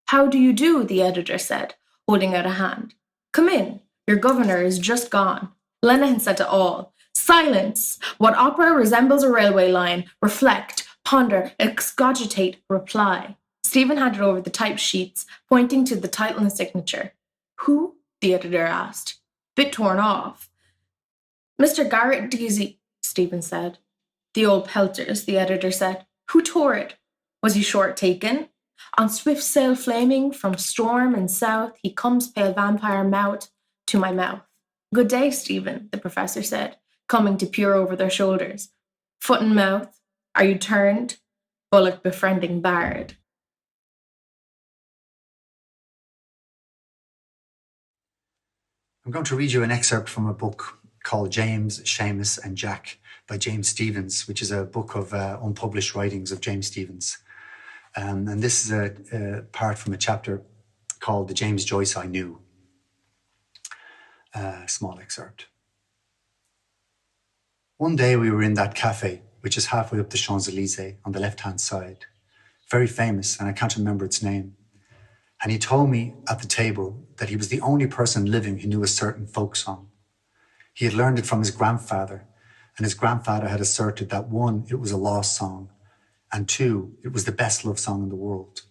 How do you do? The editor said, holding out a hand. Come in. Your governor is just gone. Lenehan said to all, Silence! What opera resembles a railway line? Reflect, ponder, excogitate, reply. Stephen handed over the typed sheets, pointing to the title and signature. Who? The editor asked. Bit torn off. Mr. Garrett Deasy, Stephen said. The old pelters, the editor said. Who tore it? Was he short taken? On swift sail flaming, from storm and south, he comes pale vampire mouth to my mouth. Good day, Stephen, the professor said, coming to peer over their shoulders. Foot and mouth, are you turned? Bullock befriending bard. I'm going to read you an excerpt from a book called James, Seamus and Jack by James Stephens, which is a book of unpublished writings of James Stephens. And this is a part from a chapter called The James Joyce I Knew. Small excerpt. One day we were in that cafe, which is halfway up the Champs-Élysées on the left-hand side. Very famous, and I can't remember its name. And he told me at the table that he was the only person living who knew a certain folk song. He had learned it from his grandfather, and his grandfather had asserted that one, it was a lost song, and two, it was the best love song in the world.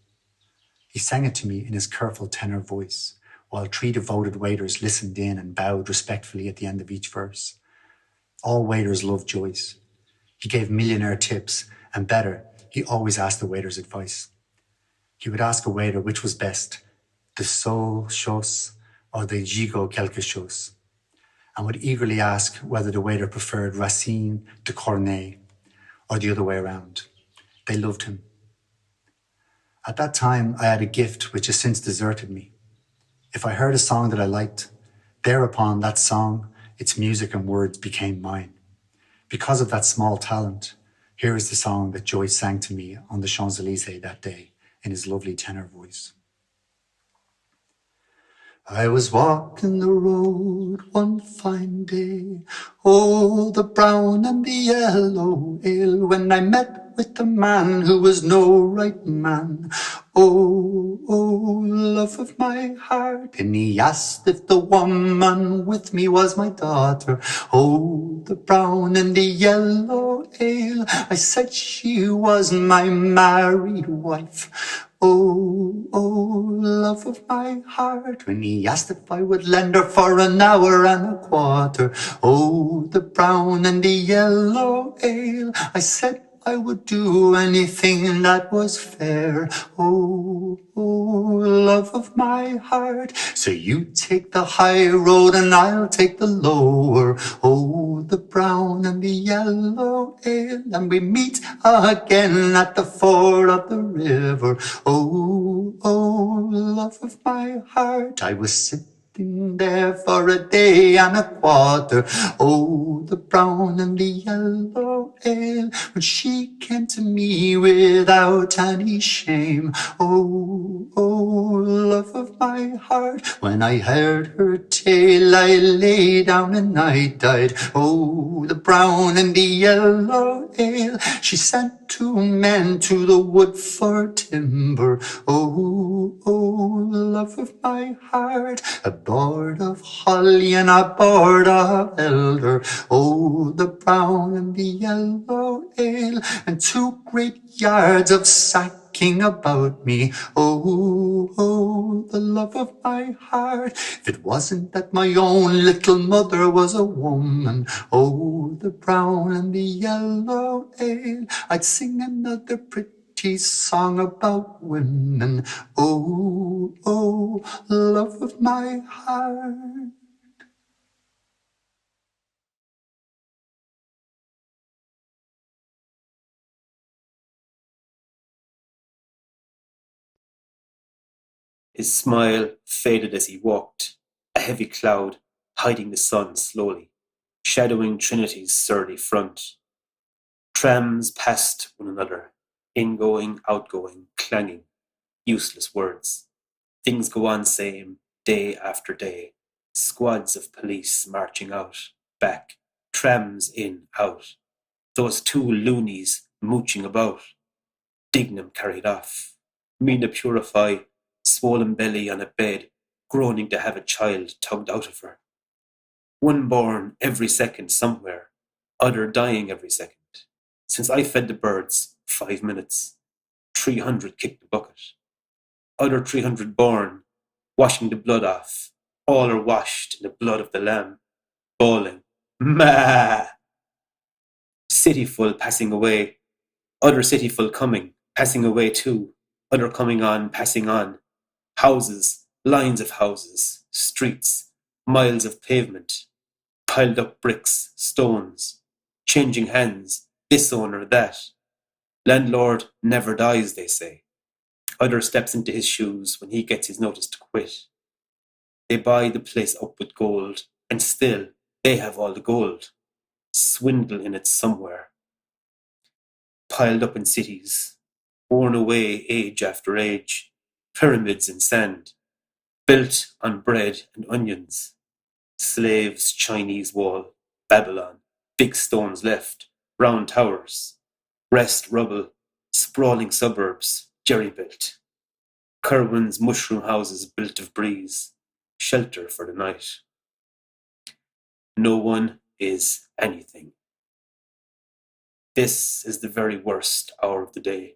He sang it to me in his careful tenor voice, while three devoted waiters listened in and bowed respectfully at the end of each verse. All waiters loved Joyce. He gave millionaire tips, and better, he always asked the waiter's advice. He would ask a waiter which was best, the sole chose or the gigot quelque chose, and would eagerly ask whether the waiter preferred Racine to Corneille or the other way around. They loved him. At that time, I had a gift which has since deserted me. If I heard a song that I liked, thereupon that song, its music and words became mine. Because of that small talent, here is the song that Joyce sang to me on the Champs-Élysées that day in his lovely tenor voice. I was walking the road one fine day, oh, the brown and the yellow ale, when I met with a man who was no right man. Oh, oh, love of my heart. And he asked if the woman with me was my daughter. Oh, the brown and the yellow ale. I said she was my married wife. Oh, oh, love of my heart. When he asked if I would lend her for an hour and a quarter. Oh, the brown and the yellow ale. I said I would do anything that was fair. Oh, oh, love of my heart. So you take the high road and I'll take the lower. Oh, the brown and the yellow ale. And we meet again at the ford of the river. Oh, oh, love of my heart. I was sitting there for a day and a quarter. Oh, the brown and the yellow ale. When she came to me without any shame. Oh, oh, love of my heart. When I heard her tale, I lay down and I died. Oh, the brown and the yellow ale. She sent two men to the wood for timber. Oh, oh, love of my heart. A board of holly and a board of elder. Oh, the brown and the yellow ale. And two great yards of sacking about me. Oh, oh, the love of my heart. If it wasn't that my own little mother was a woman. Oh, the brown and the yellow ale. I'd sing another pretty song about women. Oh, oh, love of my heart. His smile faded as he walked, a heavy cloud hiding the sun slowly, shadowing Trinity's surly front. Trams passed one another, ingoing, outgoing, clanging, useless words. Things go on same, day after day, Squads of police marching out, back, trams in, out. Those two loonies mooching about. Dignam carried off. Mina Purify, swollen belly on a bed, groaning to have a child tugged out of her. One born every second somewhere, other dying every second. Since I fed the birds, 5 minutes. 300 kicked the bucket. Other 300 born, washing the blood off. All are washed in the blood of the lamb, bawling, ma. City full passing away. Other city full coming, passing away too. Other coming on, passing on. Houses, lines of houses, streets, miles of pavement. Piled up bricks, stones, changing hands, this owner, that. Landlord never dies, they say. Other steps into his shoes when he gets his notice to quit. They buy the place up with gold, and still they have all the gold. Swindle in it somewhere. Piled up in cities, worn away age after age, pyramids in sand, built on bread and onions. Slaves, Chinese wall, Babylon, big stones left, round towers, rest rubble, sprawling suburbs, jerry-built. Kirwan's mushroom houses built of breeze, shelter for the night. No one is anything. This is the very worst hour of the day.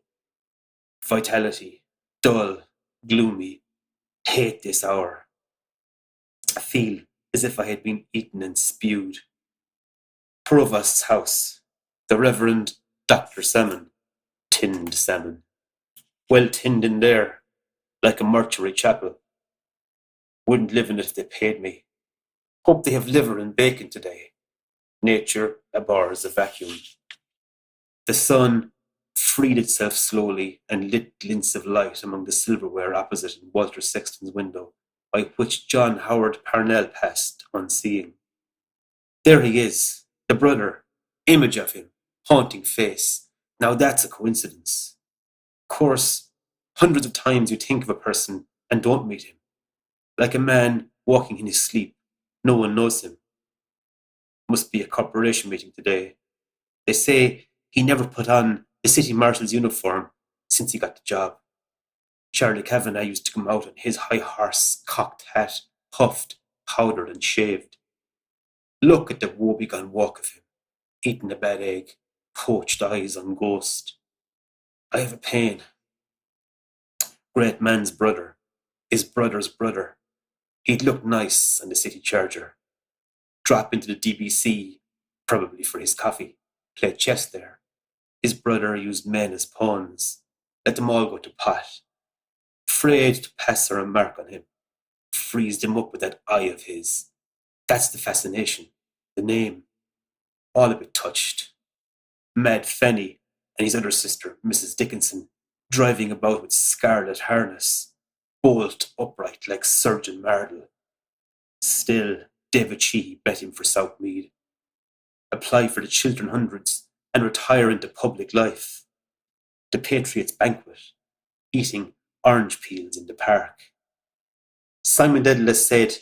Vitality, dull, gloomy, hate this hour. I feel as if I had been eaten and spewed. Provost's house, the Reverend Dr. Salmon, tinned salmon. Well tinned in there, like a mortuary chapel. Wouldn't live in it if they paid me. Hope they have liver and bacon today. Nature abhors a vacuum. The sun freed itself slowly and lit glints of light among the silverware opposite in Walter Sexton's window, by which John Howard Parnell passed unseeing. There he is, the brother, image of him, haunting face. Now that's a coincidence. Of course, hundreds of times you think of a person and don't meet him. Like a man walking in his sleep, no one knows him. Must be a corporation meeting today. They say he never put on the city marshal's uniform since he got the job. Charlie Kavanagh used to come out on his high horse, cocked hat, puffed, powdered and shaved. Look at the woebegone walk of him, eating a bad egg, poached eyes on ghost. I have a pain. Great man's brother, his brother's brother. He'd look nice on the city charger. Drop into the DBC, probably for his coffee. Play chess there. His brother used men as pawns. Let them all go to pot. Afraid to pass a remark on him. Freezed him up with that eye of his. That's the fascination. The name. All a bit touched. Mad Fanny and his other sister, Mrs. Dickinson, driving about with scarlet harness. Bolt upright like Surgeon Mardle. Still, David Sheehy bet him for Southmead. Apply for the Chiltern Hundreds and retire into public life. The Patriots' banquet, eating orange peels in the park. Simon Dedalus said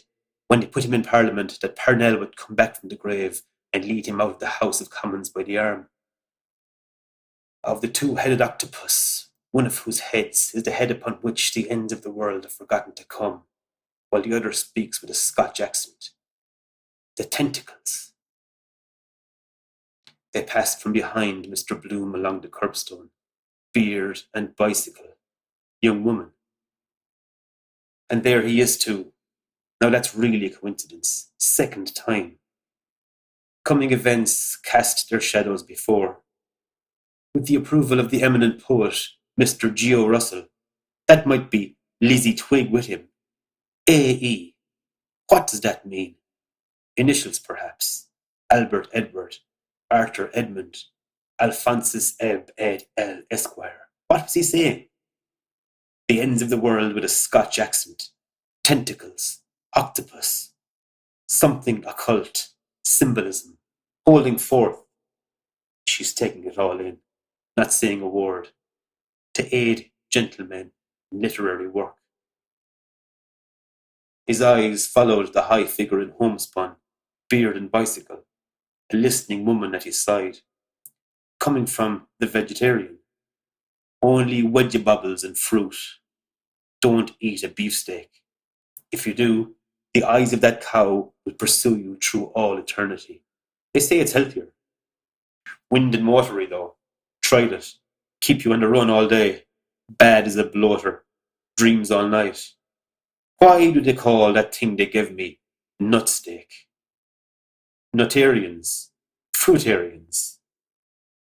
when they put him in Parliament that Parnell would come back from the grave and lead him out of the House of Commons by the arm. Of the two-headed octopus, one of whose heads is the head upon which the ends of the world have forgotten to come, while the other speaks with a Scotch accent. The tentacles. They passed from behind Mr. Bloom along the curbstone, beard and bicycle, young woman. And there he is too. Now that's really a coincidence. Second time. Coming events cast their shadows before. With the approval of the eminent poet, Mr. Geo Russell. That might be Lizzie Twig with him. A.E. What does that mean? Initials, perhaps. Albert Edward, Arthur Edmund, Alphonsus Eb Ed L Esquire. What was he saying? The ends of the world with a Scotch accent. Tentacles, octopus, something occult, symbolism, holding forth. She's taking it all in, not saying a word. To aid gentlemen in literary work. His eyes followed the high figure in homespun, beard and bicycle, a listening woman at his side. Coming from the vegetarian. Only vegetables and fruit. Don't eat a beefsteak. If you do, the eyes of that cow will pursue you through all eternity. They say it's healthier. Wind and watery, though. Tried it. Keep you on the run all day. Bad as a bloater. Dreams all night. Why do they call that thing they give me nut steak? Nutarians. Fruitarians.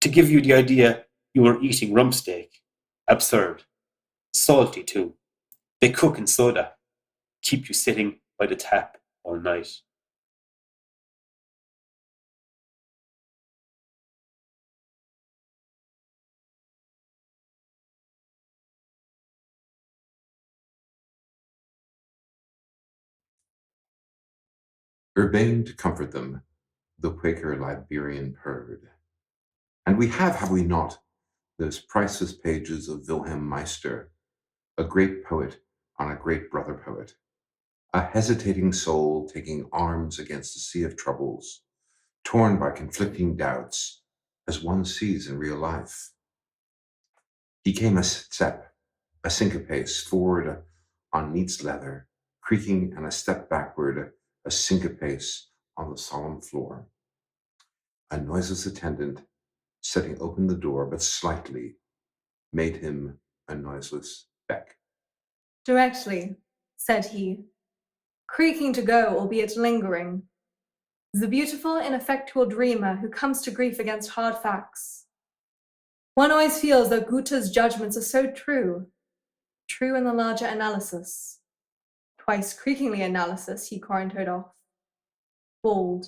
To give you the idea you were eating rump steak. Absurd. Salty, too. They cook in soda. Keep you sitting by the tap all night. Urbane to comfort them, the Quaker Liberian purred. And we have we not, those priceless pages of Wilhelm Meister, a great poet on a great brother poet, a hesitating soul taking arms against a sea of troubles, torn by conflicting doubts, as one sees in real life. He came a step, a syncopace forward on neat's leather, creaking, and a step backward, a syncopace on the solemn floor. A noiseless attendant, setting open the door, but slightly, made him a noiseless beck. Directly, said he, creaking to go, albeit lingering. The beautiful, ineffectual dreamer who comes to grief against hard facts. One always feels that Goethe's judgments are so true in the larger analysis. Twice creakingly analysis, he corantoed off. Bold,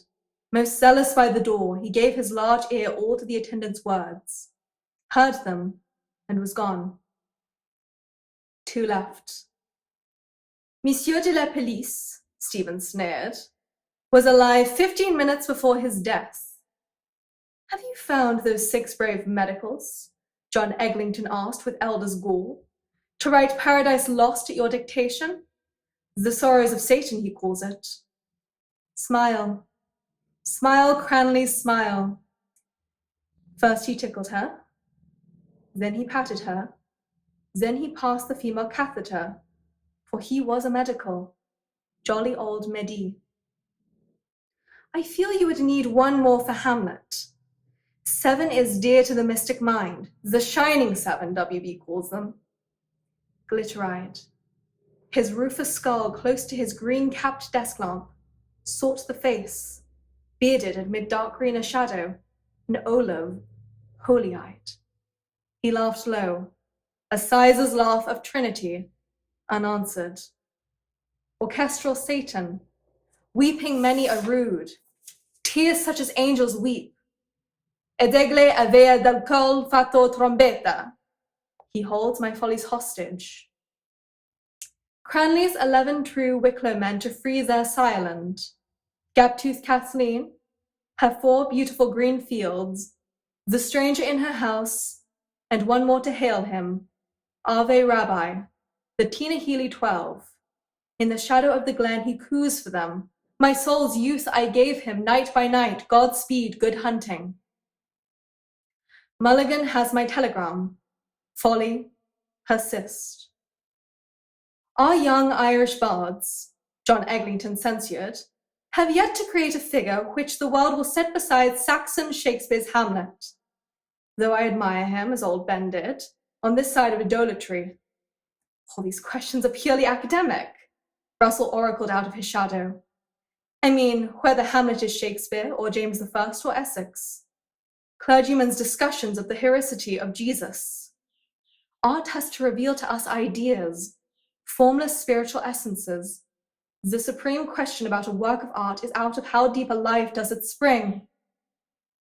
most zealous by the door, he gave his large ear all to the attendant's words, heard them, and was gone. Two left. Monsieur de la Police, Stephen sneered, was alive 15 minutes before his death. Have you found those 6 brave medicals? John Eglinton asked with elder's gall, to write Paradise Lost at your dictation? The sorrows of Satan, he calls it. Smile. Smile, Cranley, smile. First he tickled her, then he patted her, then he passed the female catheter, for he was a medical, jolly old Medi. I feel you would need one more for Hamlet. 7 is dear to the mystic mind, the shining 7, WB calls them. Glitter-eyed, his rufous skull close to his green-capped desk lamp, sought the face, bearded amid dark greenish shadow, an olive, holy-eyed. He laughed low, a sizer's laugh of Trinity, unanswered. Orchestral Satan, weeping many a rude, tears such as angels weep. Edegle avea del col fatto trombetta. He holds my follies hostage. Cranley's 11 true Wicklow men to free their Ireland. Gap-toothed Kathleen, her 4 beautiful green fields, the stranger in her house, and one more to hail him, Ave Rabbi, the Tina Healy 12. In the shadow of the glen he coos for them. My soul's youth I gave him night by night, Godspeed, good hunting. Mulligan has my telegram. Folly, persist. Our young Irish bards, John Eglinton censured, have yet to create a figure which the world will set beside Saxon Shakespeare's Hamlet, though I admire him, as old Ben did, on this side of idolatry. All these questions are purely academic, Russell oracled out of his shadow. I mean, whether Hamlet is Shakespeare or James I or Essex. Clergymen's discussions of the historicity of Jesus. Art has to reveal to us ideas, formless spiritual essences. The supreme question about a work of art is out of how deep a life does it spring.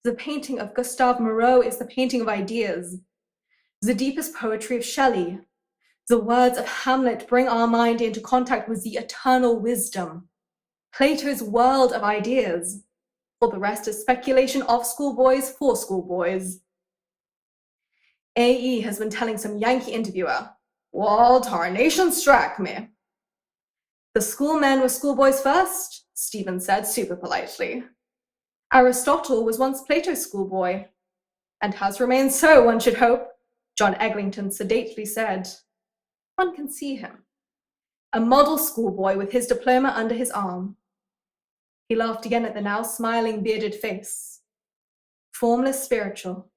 The painting of Gustave Moreau is the painting of ideas. The deepest poetry of Shelley. The words of Hamlet bring our mind into contact with the eternal wisdom. Plato's world of ideas. For the rest is speculation of schoolboys for schoolboys. A.E. has been telling some Yankee interviewer, "Well, tarnation struck me." The schoolmen were schoolboys first, Stephen said super politely. Aristotle was once Plato's schoolboy, and has remained so, one should hope, John Eglinton sedately said. One can see him, a model schoolboy with his diploma under his arm. He laughed again at the now smiling bearded face. Formless spiritual,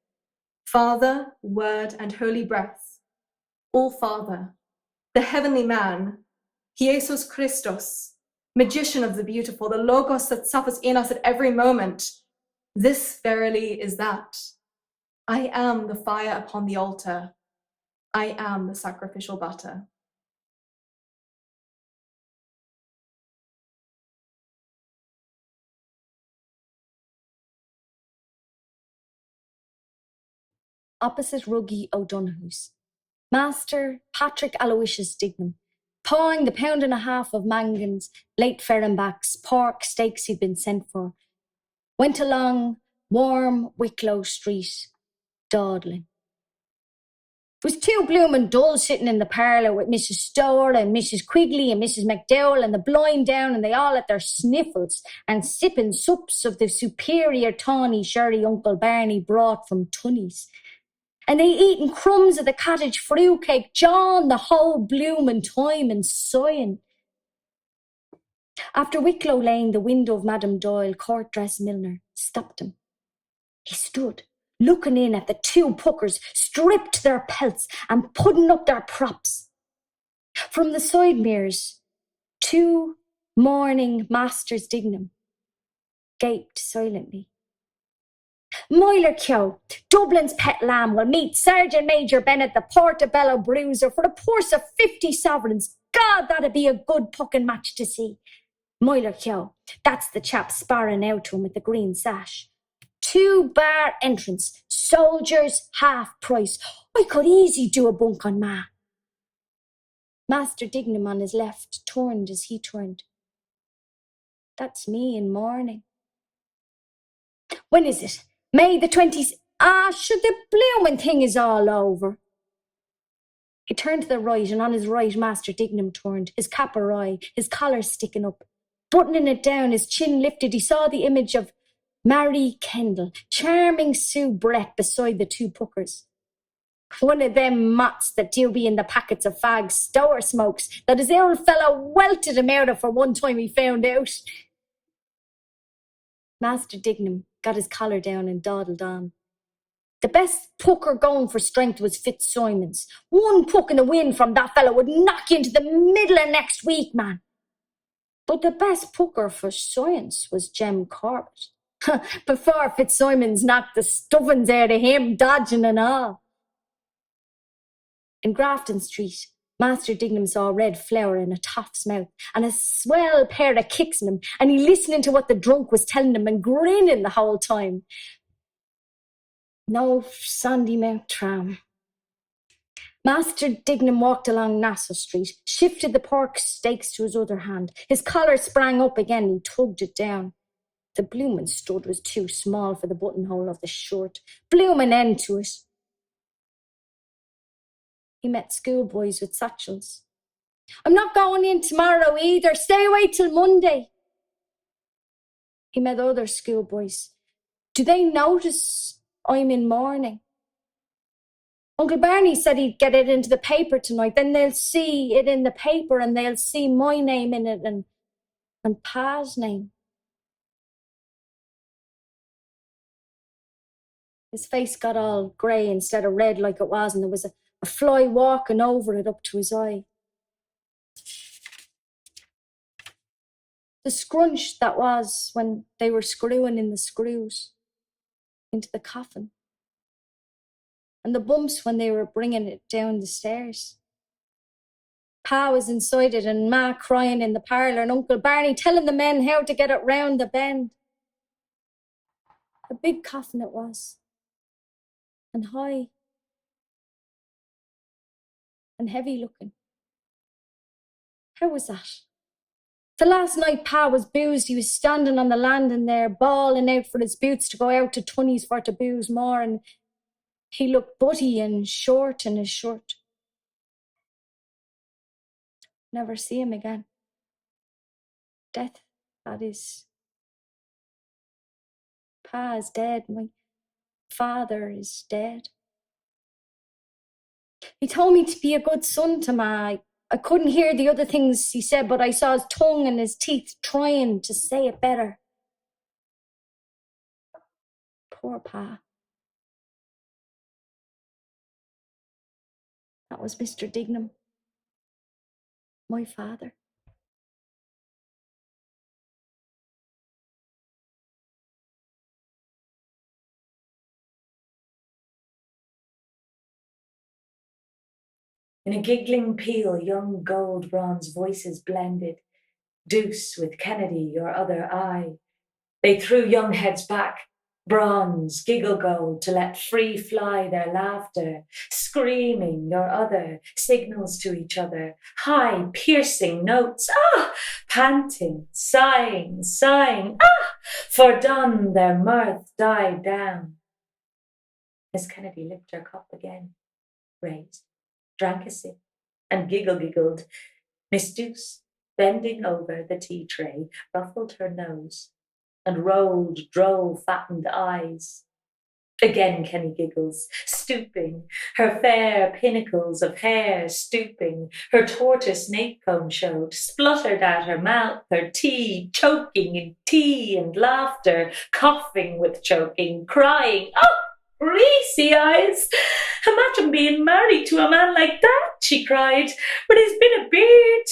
Father, Word, and Holy Breath, all Father, the heavenly man, Jesus Christos, magician of the beautiful, the Logos that suffers in us at every moment. This verily is that. I am the fire upon the altar. I am the sacrificial butter. Opposite Ruggie O'Donoghue's, Master Patrick Aloysius Dignam, pawing the £1.50 of Mangan's, late Ferrenbach's, pork steaks he'd been sent for, went along warm Wicklow Street, dawdling. It was too bloomin' dull sitting in the parlour with Mrs. Stower and Mrs. Quigley and Mrs. McDowell and the blind down, and they all at their sniffles and sipping sups of the superior tawny sherry Uncle Barney brought from Tunney's. And they eating crumbs of the cottage fruitcake, John, the whole bloomin' time, and sighing. After Wicklow Lane, the window of Madame Doyle, court-dress milliner, stopped him. He stood, looking in at the two puckers, stripped to their pelts and putting up their props. From the side mirrors, two mourning Masters Dignam gaped silently. Moiler Kyo, Dublin's pet lamb, will meet Sergeant Major Bennett, the Portobello bruiser, for the purse of 50 sovereigns. God, that'd be a good pucking match to see. Moiler Kyo, that's the chap sparring out to him with the green sash. 2-bar entrance, soldiers half price. I could easy do a bunk on Ma. Master Dignam on his left turned as he turned. That's me in mourning. When is it? May the 20th. Sure, the bloomin' thing is all over. He turned to the right, and on his right, Master Dignam turned, his cap awry, his collar sticking up. Buttoning it down, his chin lifted, he saw the image of Mary Kendall, charming Sue Brett beside the two puckers. One of them mots that do be in the packets of fags Stower smokes, that his old fellow welted him out of for one time he found out. Master Dignam got his collar down and dawdled on. The best pucker going for strength was Fitzsimon's. One puck in the wind from that fellow would knock you into the middle of next week, man. But the best pucker for science was Jem Corbett. Before Fitzsimon's knocked the stuffings out of him, dodging and all. In Grafton Street, Master Dignam saw a red flower in a toff's mouth and a swell pair of kicks in him, and he listening to what the drunk was telling him and grinning the whole time. No Sandymount tram. Master Dignam walked along Nassau Street, shifted the pork steaks to his other hand. His collar sprang up again, he tugged it down. The bloomin' stud was too small for the buttonhole of the shirt. Bloomin' end to it. He met schoolboys with satchels. I'm not going in tomorrow either. Stay away till Monday. He met other schoolboys. Do they notice I'm in mourning? Uncle Barney said he'd get it into the paper tonight. Then they'll see it in the paper and they'll see my name in it and Pa's name. His face got all grey instead of red like it was, and there was a fly walking over it up to his eye. The scrunch that was when they were screwing in the screws into the coffin. And the bumps when they were bringing it down the stairs. Pa was inside it and Ma crying in the parlour and Uncle Barney telling the men how to get it round the bend. A big coffin it was. And high. And heavy looking. How was that? The last night Pa was boozed, he was standing on the landing there, bawling out for his boots to go out to Tunney's for to booze more, and he looked butty and short in his shirt. Never see him again. Death, that is. Pa is dead. My father is dead. He told me to be a good son to Ma. I couldn't hear the other things he said, but I saw his tongue and his teeth trying to say it better. Poor Pa. That was Mr. Dignam, my father. In a giggling peal, young gold bronze voices blended. Deuce with Kennedy, your other eye. They threw young heads back, bronze, giggle gold, to let free fly their laughter. Screaming, your other, signals to each other, high, piercing notes, panting, sighing, for done their mirth died down. Miss Kennedy licked her cup again, raised, drank a sip, and giggled. Miss Deuce, bending over the tea tray, ruffled her nose and rolled droll fattened eyes. Again Kenny giggles, stooping, her fair pinnacles of hair stooping, her tortoise nape-comb showed, spluttered out her mouth, her tea, choking in tea and laughter, coughing with choking, crying, greasy eyes! Imagine being married to a man like that, she cried, but he's been a beard.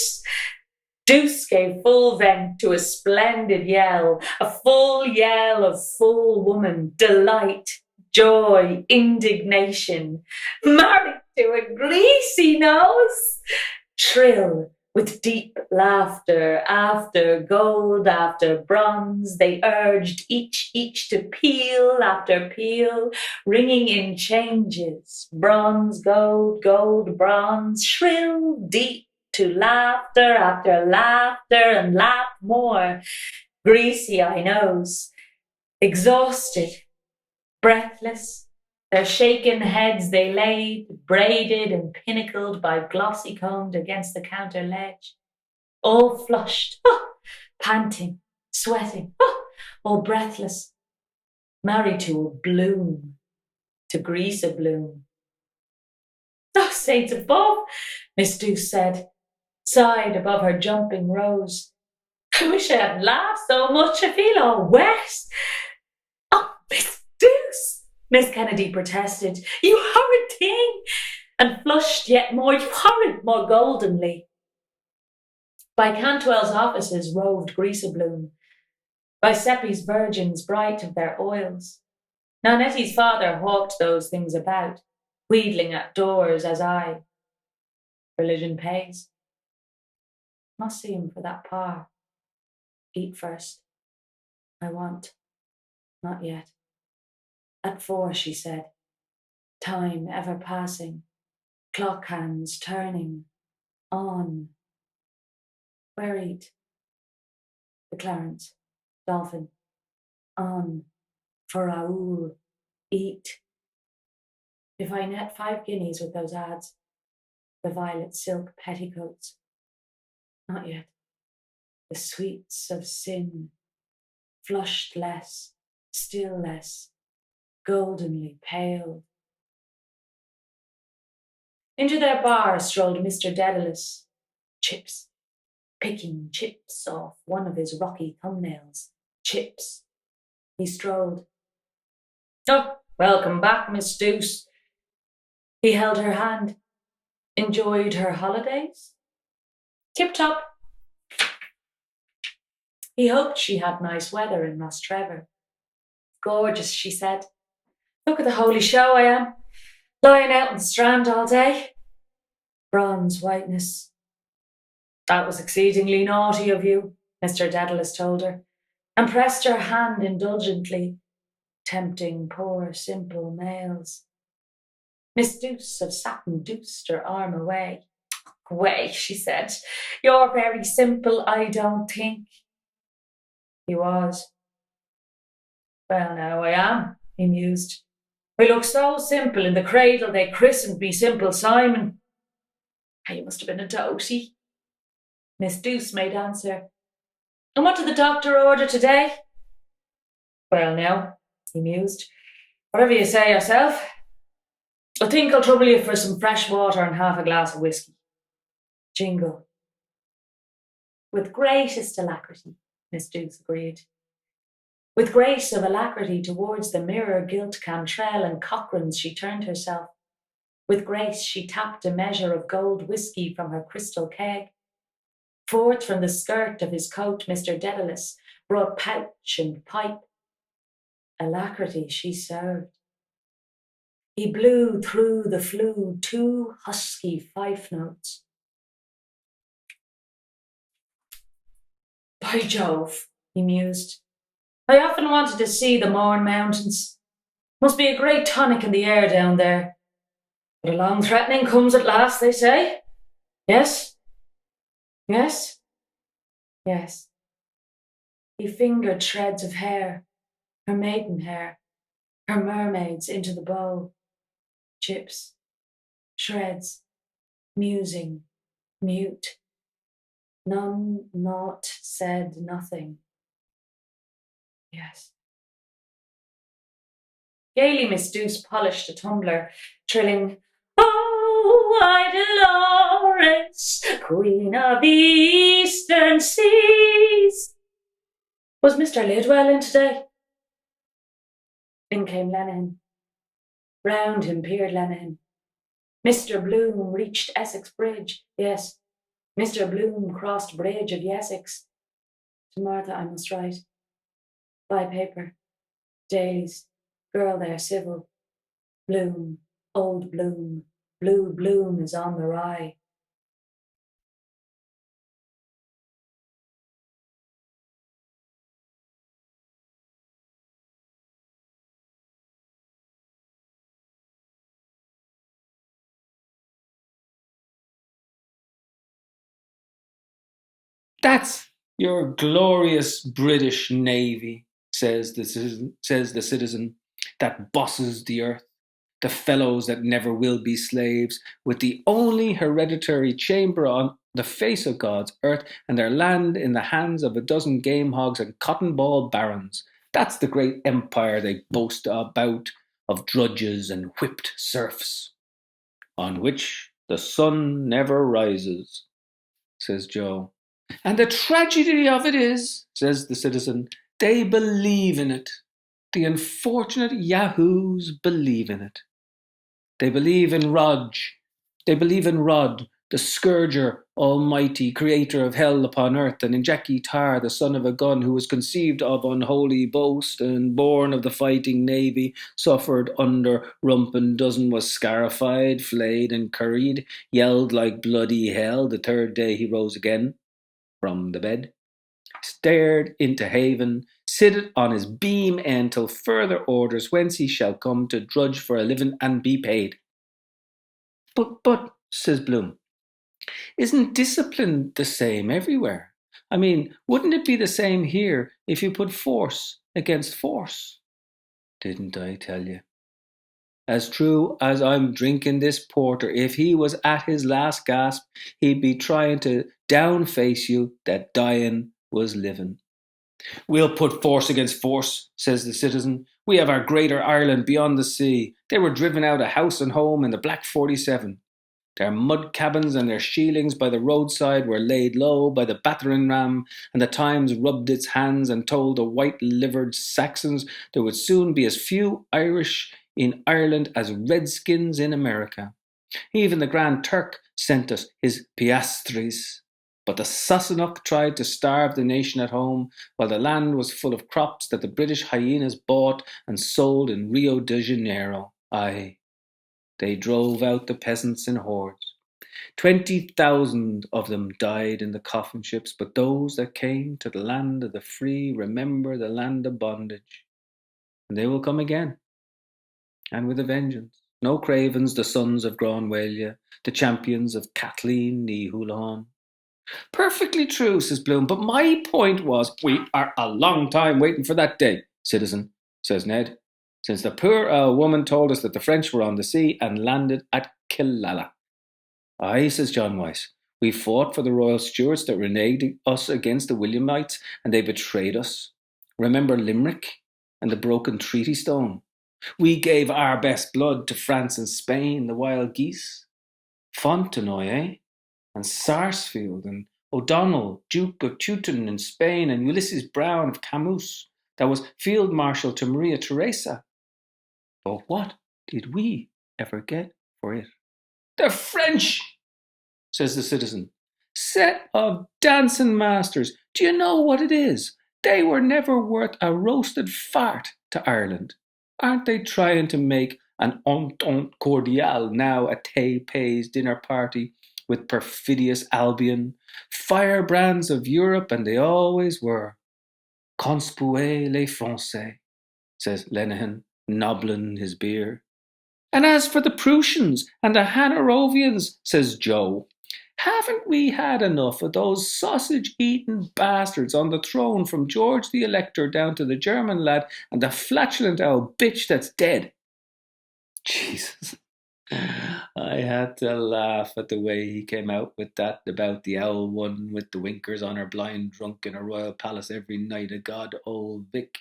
Deuce gave full vent to a splendid yell, a full yell of full woman, delight, joy, indignation. Married to a greasy nose! Shrill, with deep laughter, after gold, after bronze, they urged each to peal after peal, ringing in changes, bronze, gold, gold, bronze, shrill, deep, to laughter after laughter and laugh more. Greasy eye nose, exhausted, breathless, their shaken heads they laid, braided and pinnacled by glossy combed against the counter ledge, all flushed, panting, sweating, all breathless, married to a bloom, to grease a bloom. Oh, saints above, Miss Deuce said, sighed above her jumping rose. I wish I hadn't laughed so much. I feel all wet. Oh, Miss Deuce, Miss Kennedy protested. You horrid thing! And flushed yet more, you horrid, more goldenly. By Cantwell's offices roved Greaseabloom, by Seppi's virgins bright of their oils. Now Nettie's father hawked those things about, wheedling at doors as I. Religion pays. Must see him for that par. Eat first. I want. Not yet. At 4, she said. Time ever passing. Clock hands turning. On. Where eat? The Clarence. Dolphin. On. For Raoul. Eat. If I net 5 guineas with those ads. The violet silk petticoats. Not yet. The sweets of sin, flushed less, still less, goldenly pale. Into their bar strolled Mr. Daedalus, chips, picking chips off one of his rocky thumbnails. Chips. He strolled. Oh, welcome back, Miss Deuce. He held her hand. Enjoyed her holidays? Tip-top. He hoped she had nice weather in Mostrevor. Gorgeous, she said. Look at the holy show I am. Lying out in the strand all day. Bronze whiteness. That was exceedingly naughty of you, Mr. Daedalus told her, and pressed her hand indulgently, tempting poor simple males. Miss Deuce of Satin deuced her arm away. Away, she said. You're very simple, I don't think. He was. Well, now I am, he mused. I look so simple in the cradle they christened me Simple Simon. You must have been a doty. Miss Deuce made answer. And what did the doctor order today? Well, now, he mused, whatever you say yourself. I think I'll trouble you for some fresh water and half a glass of whiskey. Jingle. With greatest alacrity, Miss Dukes agreed. With grace of alacrity towards the mirror-gilt Cantrell and Cochrane's she turned herself. With grace she tapped a measure of gold whiskey from her crystal keg. Forth from the skirt of his coat Mr. Dedalus brought pouch and pipe. Alacrity she served. He blew through the flue 2 husky fife notes. By Jove, he mused. I often wanted to see the Mourne Mountains. Must be a great tonic in the air down there. But a long threatening comes at last, they say. Yes? Yes? Yes. He fingered shreds of hair, her maiden hair, her mermaids into the bowl. Chips, shreds, musing, mute. None, naught, said nothing. Yes. Gaily Miss Douce polished a tumbler, trilling, "Oh, white Dolores, Queen of the Eastern Seas." Was Mr. Lidwell in today? In came Lenehan. Round him peered Lenehan. Mr. Bloom reached Essex Bridge. Yes, Mr. Bloom crossed bridge of Essex. To Martha I must write. By paper. Dailies. Girl there civil. Bloom. Old Bloom. Blue Bloom is on the rye. That's your glorious British Navy, says the citizen that bosses the earth, the fellows that never will be slaves, with the only hereditary chamber on the face of God's earth, and their land in the hands of a dozen game hogs and cotton ball barons. That's the great empire they boast about, of drudges and whipped serfs, on which the sun never rises, says Joe. And the tragedy of it is, says the citizen, they believe in it. The unfortunate yahoos believe in it. They believe in Rog. They believe in Rod, the scourger, almighty, creator of hell upon earth, and in Jackie Tar, the son of a gun, who was conceived of unholy boast, and born of the fighting navy, suffered under rump and dozen, was scarified, flayed, and curried, yelled like bloody hell. The third day he rose again from the bed, stared into haven, sitted on his beam end till further orders whence he shall come to drudge for a living and be paid. But, says Bloom, isn't discipline the same everywhere? I mean, wouldn't it be the same here if you put force against force? Didn't I tell you? As true as I'm drinking this porter, if he was at his last gasp, he'd be trying to downface you that dying was living. We'll put force against force, says the citizen. We have our greater Ireland beyond the sea. They were driven out of house and home in the Black 47. Their mud cabins and their sheilings by the roadside were laid low by the battering ram, and the Times rubbed its hands and told the white-livered Saxons there would soon be as few Irish in Ireland as redskins in America. Even the Grand Turk sent us his piastres. But the Sassenach tried to starve the nation at home, while the land was full of crops that the British hyenas bought and sold in Rio de Janeiro. Aye, they drove out the peasants in hordes. 20,000 of them died in the coffin ships, but those that came to the land of the free remember the land of bondage. And they will come again, and with a vengeance. No cravens, the sons of Granwellia, the champions of Kathleen ni Houlihan. Perfectly true, says Bloom, but my point was, we are a long time waiting for that day, citizen, says Ned, since the poor woman told us that the French were on the sea and landed at Killala. Aye, says John Weiss, We fought for the royal Stuarts that reneged us against the Williamites, and they betrayed us. Remember Limerick and the broken treaty stone? We gave our best blood to France and Spain, the wild geese. Fontenoy, eh? And Sarsfield, and O'Donnell, Duke of Teuton in Spain, and Ulysses Brown of Camus, that was Field Marshal to Maria Theresa. But what did we ever get for it? The French, says the citizen. Set of dancing masters. Do you know what it is? They were never worth a roasted fart to Ireland. Aren't they trying to make an entente cordiale now at Tay-Pay's dinner party with perfidious Albion? Firebrands of Europe, and they always were. Conspuez les Français, says Lenehan, nobbling his beer. And as for the Prussians and the Hanoverians, says Joe, haven't we had enough of those sausage-eating bastards on the throne from George the Elector down to the German lad and the flatulent old bitch that's dead? Jesus. I had to laugh at the way he came out with that about the owl one with the winkers on her blind drunk in a royal palace every night of God, old Vic,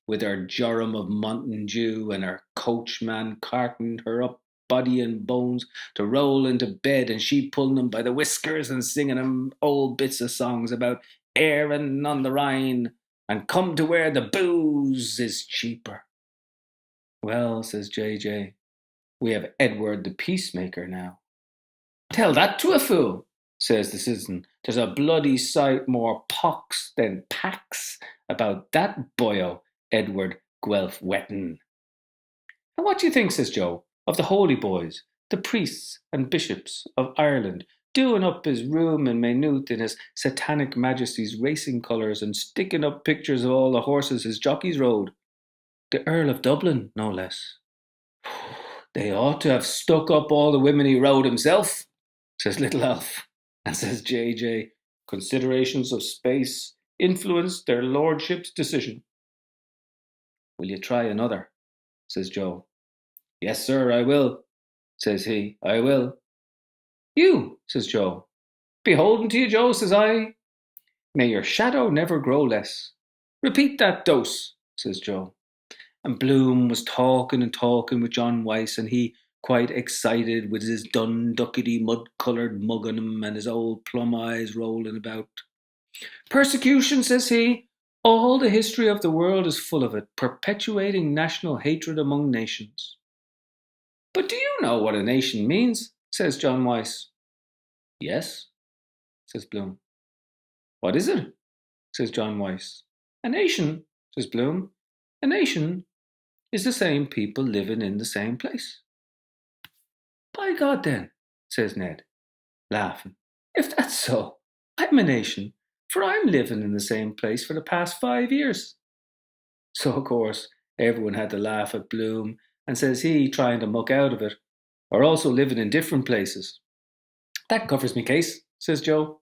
with her jorum of Mountain Dew and her coachman carting her up body and bones to roll into bed, and she pulling him by the whiskers and singing him old bits of songs about Erin on the Rhine and come to where the booze is cheaper. Well, says JJ, we have Edward the Peacemaker now. Tell that to a fool, says the citizen. There's a bloody sight more pox than pax about that boyo, Edward Guelph Wetton. And what do you think, says Joe, of the holy boys, the priests and bishops of Ireland, doing up his room in Maynooth in his satanic majesty's racing colours and sticking up pictures of all the horses his jockeys rode? The Earl of Dublin, no less. They ought to have stuck up all the women he rode himself, says Little Elf. And says JJ, considerations of space influenced their lordship's decision. Will you try another? Says Joe. Yes, sir, I will, says he. I will. You, says Joe. Beholden to you, Joe, says I. May your shadow never grow less. Repeat that dose, says Joe. And Bloom was talking and talking with John Weiss, and he quite excited with his dun-duckety mud-coloured mug on him and his old plum eyes rolling about. Persecution, says he. All the history of the world is full of it, perpetuating national hatred among nations. But do you know what a nation means? Says John Weiss. Yes, says Bloom. What is it? Says John Weiss. A nation, says Bloom. A nation is the same people living in the same place. By God then, says Ned, laughing. If that's so, I'm a nation, for I'm living in the same place for the past 5 years. So, of course, everyone had to laugh at Bloom, and says he, trying to muck out of it, or also living in different places. That covers me case, says Joe.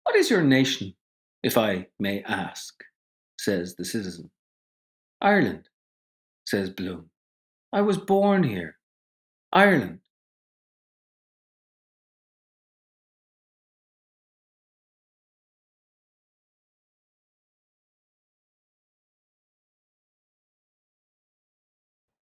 What is your nation, if I may ask? Says the citizen. Ireland, says Bloom. I was born here. Ireland.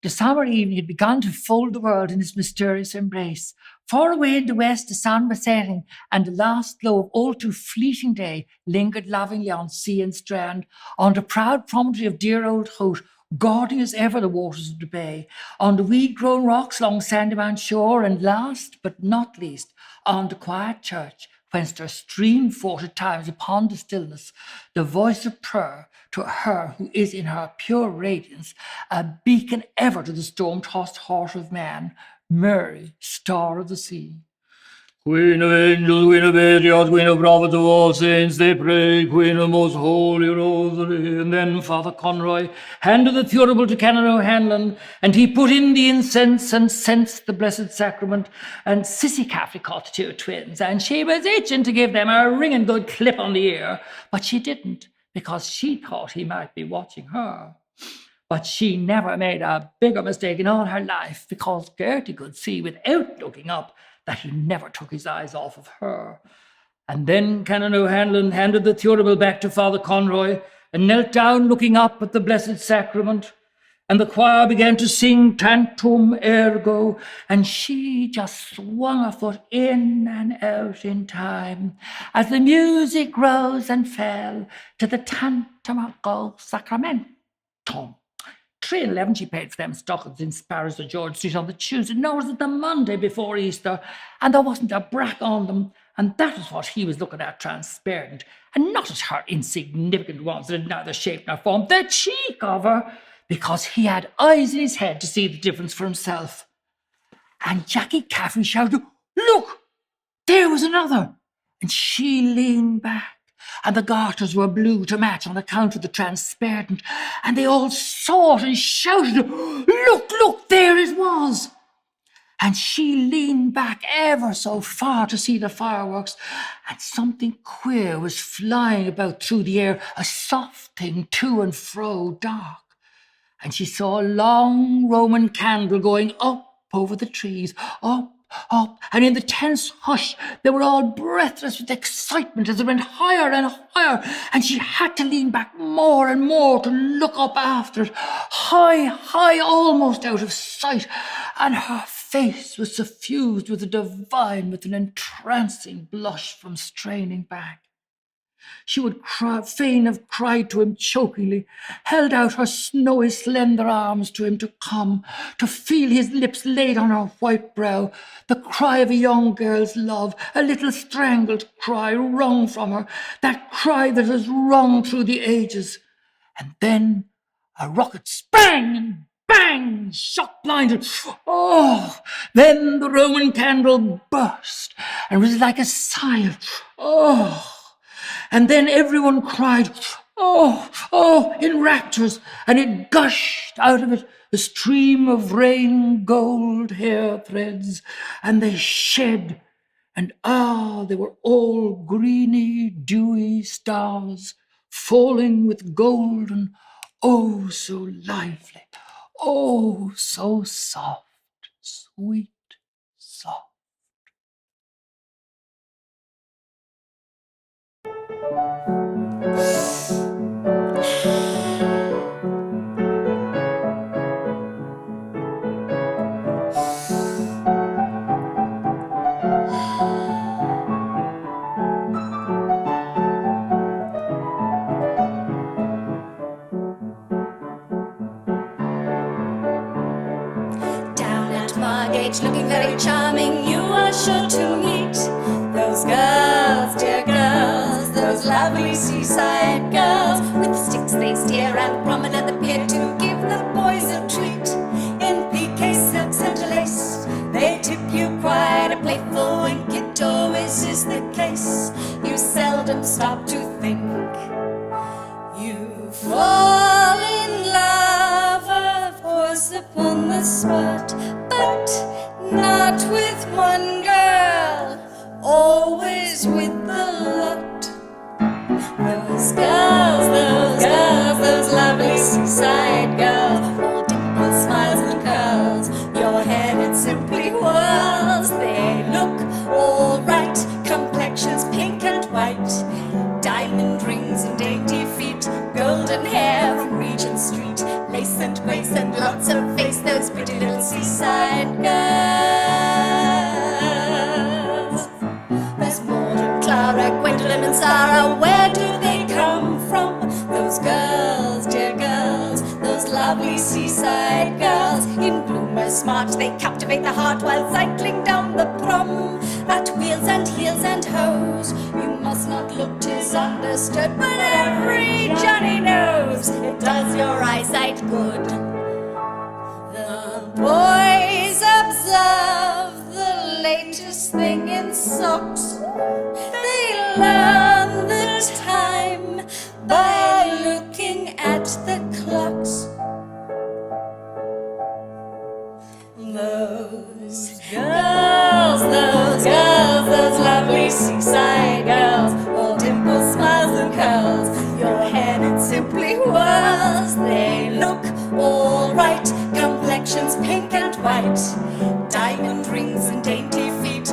The summer evening had begun to fold the world in its mysterious embrace. Far away in the west the sun was setting, and the last glow of all too fleeting day lingered lovingly on sea and strand, on the proud promontory of dear old Hoot, gaudy as ever the waters of the bay, on the weed-grown rocks along Sandyman shore, and last but not least, on the quiet church, whence there streamed forth at times upon the stillness the voice of prayer to her who is in her pure radiance a beacon ever to the storm-tossed heart of man, Mary, star of the sea. Queen of angels, Queen of patriots, Queen of prophets of all saints, they pray, Queen of most holy rosary. And then Father Conroy handed the thurible to Canon O'Hanlon, and he put in the incense and sensed the blessed sacrament, and Sissy Caffrey caught the two twins, and she was itching to give them a ringing good clip on the ear, but she didn't, because she thought he might be watching her. But she never made a bigger mistake in all her life, because Gertie could see without looking up that he never took his eyes off of her. And then Canon O'Hanlon handed the thurible back to Father Conroy and knelt down looking up at the Blessed Sacrament. And the choir began to sing Tantum Ergo, and she just swung a foot in and out in time as the music rose and fell to the Tantum Ergo Sacramentum. 3.11 she paid for them stockings in Sparrows or George Street on the Tuesday, nor was it the Monday before Easter, and there wasn't a brack on them, and that was what he was looking at transparent, and not at her insignificant ones that had neither shape nor form, the cheek of her, because he had eyes in his head to see the difference for himself. And Jackie Caffrey shouted, "Look, there was another!" And she leaned back, and the garters were blue to match on account of the transparent, and they all saw it and shouted, "Look, look, there it was!" And she leaned back ever so far to see the fireworks, and something queer was flying about through the air, a soft thing to and fro, dark. And she saw a long Roman candle going up over the trees, up, up, and in the tense hush, they were all breathless with excitement as it went higher and higher, and she had to lean back more and more to look up after it, high, high, almost out of sight, and her face was suffused with a divine, with an entrancing blush from straining back. She would fain have cried to him chokingly, held out her snowy, slender arms to him to come, to feel his lips laid on her white brow, the cry of a young girl's love, a little strangled cry wrung from her, that cry that has rung through the ages. And then a rocket sprang and bang, shot blinded. Oh, then the Roman candle burst and was like a sigh of, oh. And then everyone cried, "Oh, oh," in raptures, and it gushed out of it a stream of rain gold hair threads, and they shed, and they were all greeny, dewy stars, falling with golden, oh, so lively, oh, so soft, sweet, soft. Looking very charming, you are sure to meet those girls, dear girls, those lovely seaside girls. With sticks they steer and promenade the pier to give the boys a treat. In piqué silks and lace, they tip you quite a playful wink. It always is the case. You seldom stop to think. You fall in love, of course, upon the spot, but not with one girl, always with the lot. Those girls, those lovely seaside girls, all dimples, smiles and curls. Your head it simply whirls. They look all right, complexions pink and white, diamond rings and dainty feet, golden hair from Regent Street, lace and grace and lots of face. Those pretty little seaside girls. There's Maud and Clara, Gwendolyn and Sarah. Where do they come from? Those girls, dear girls, those lovely seaside girls. In bloomers smart they captivate the heart while cycling down the prom. At wheels and heels and hose, you must not look 'tis understood, but every Johnny knows it does your eyesight good. The boys observe the latest thing in socks. They learn the time by looking at the clocks. Those girls, those lovely seaside girls, all dimples, smiles and curls. Your head it simply whirls. They look all right, complexions pink and white, diamond rings and dainty feet,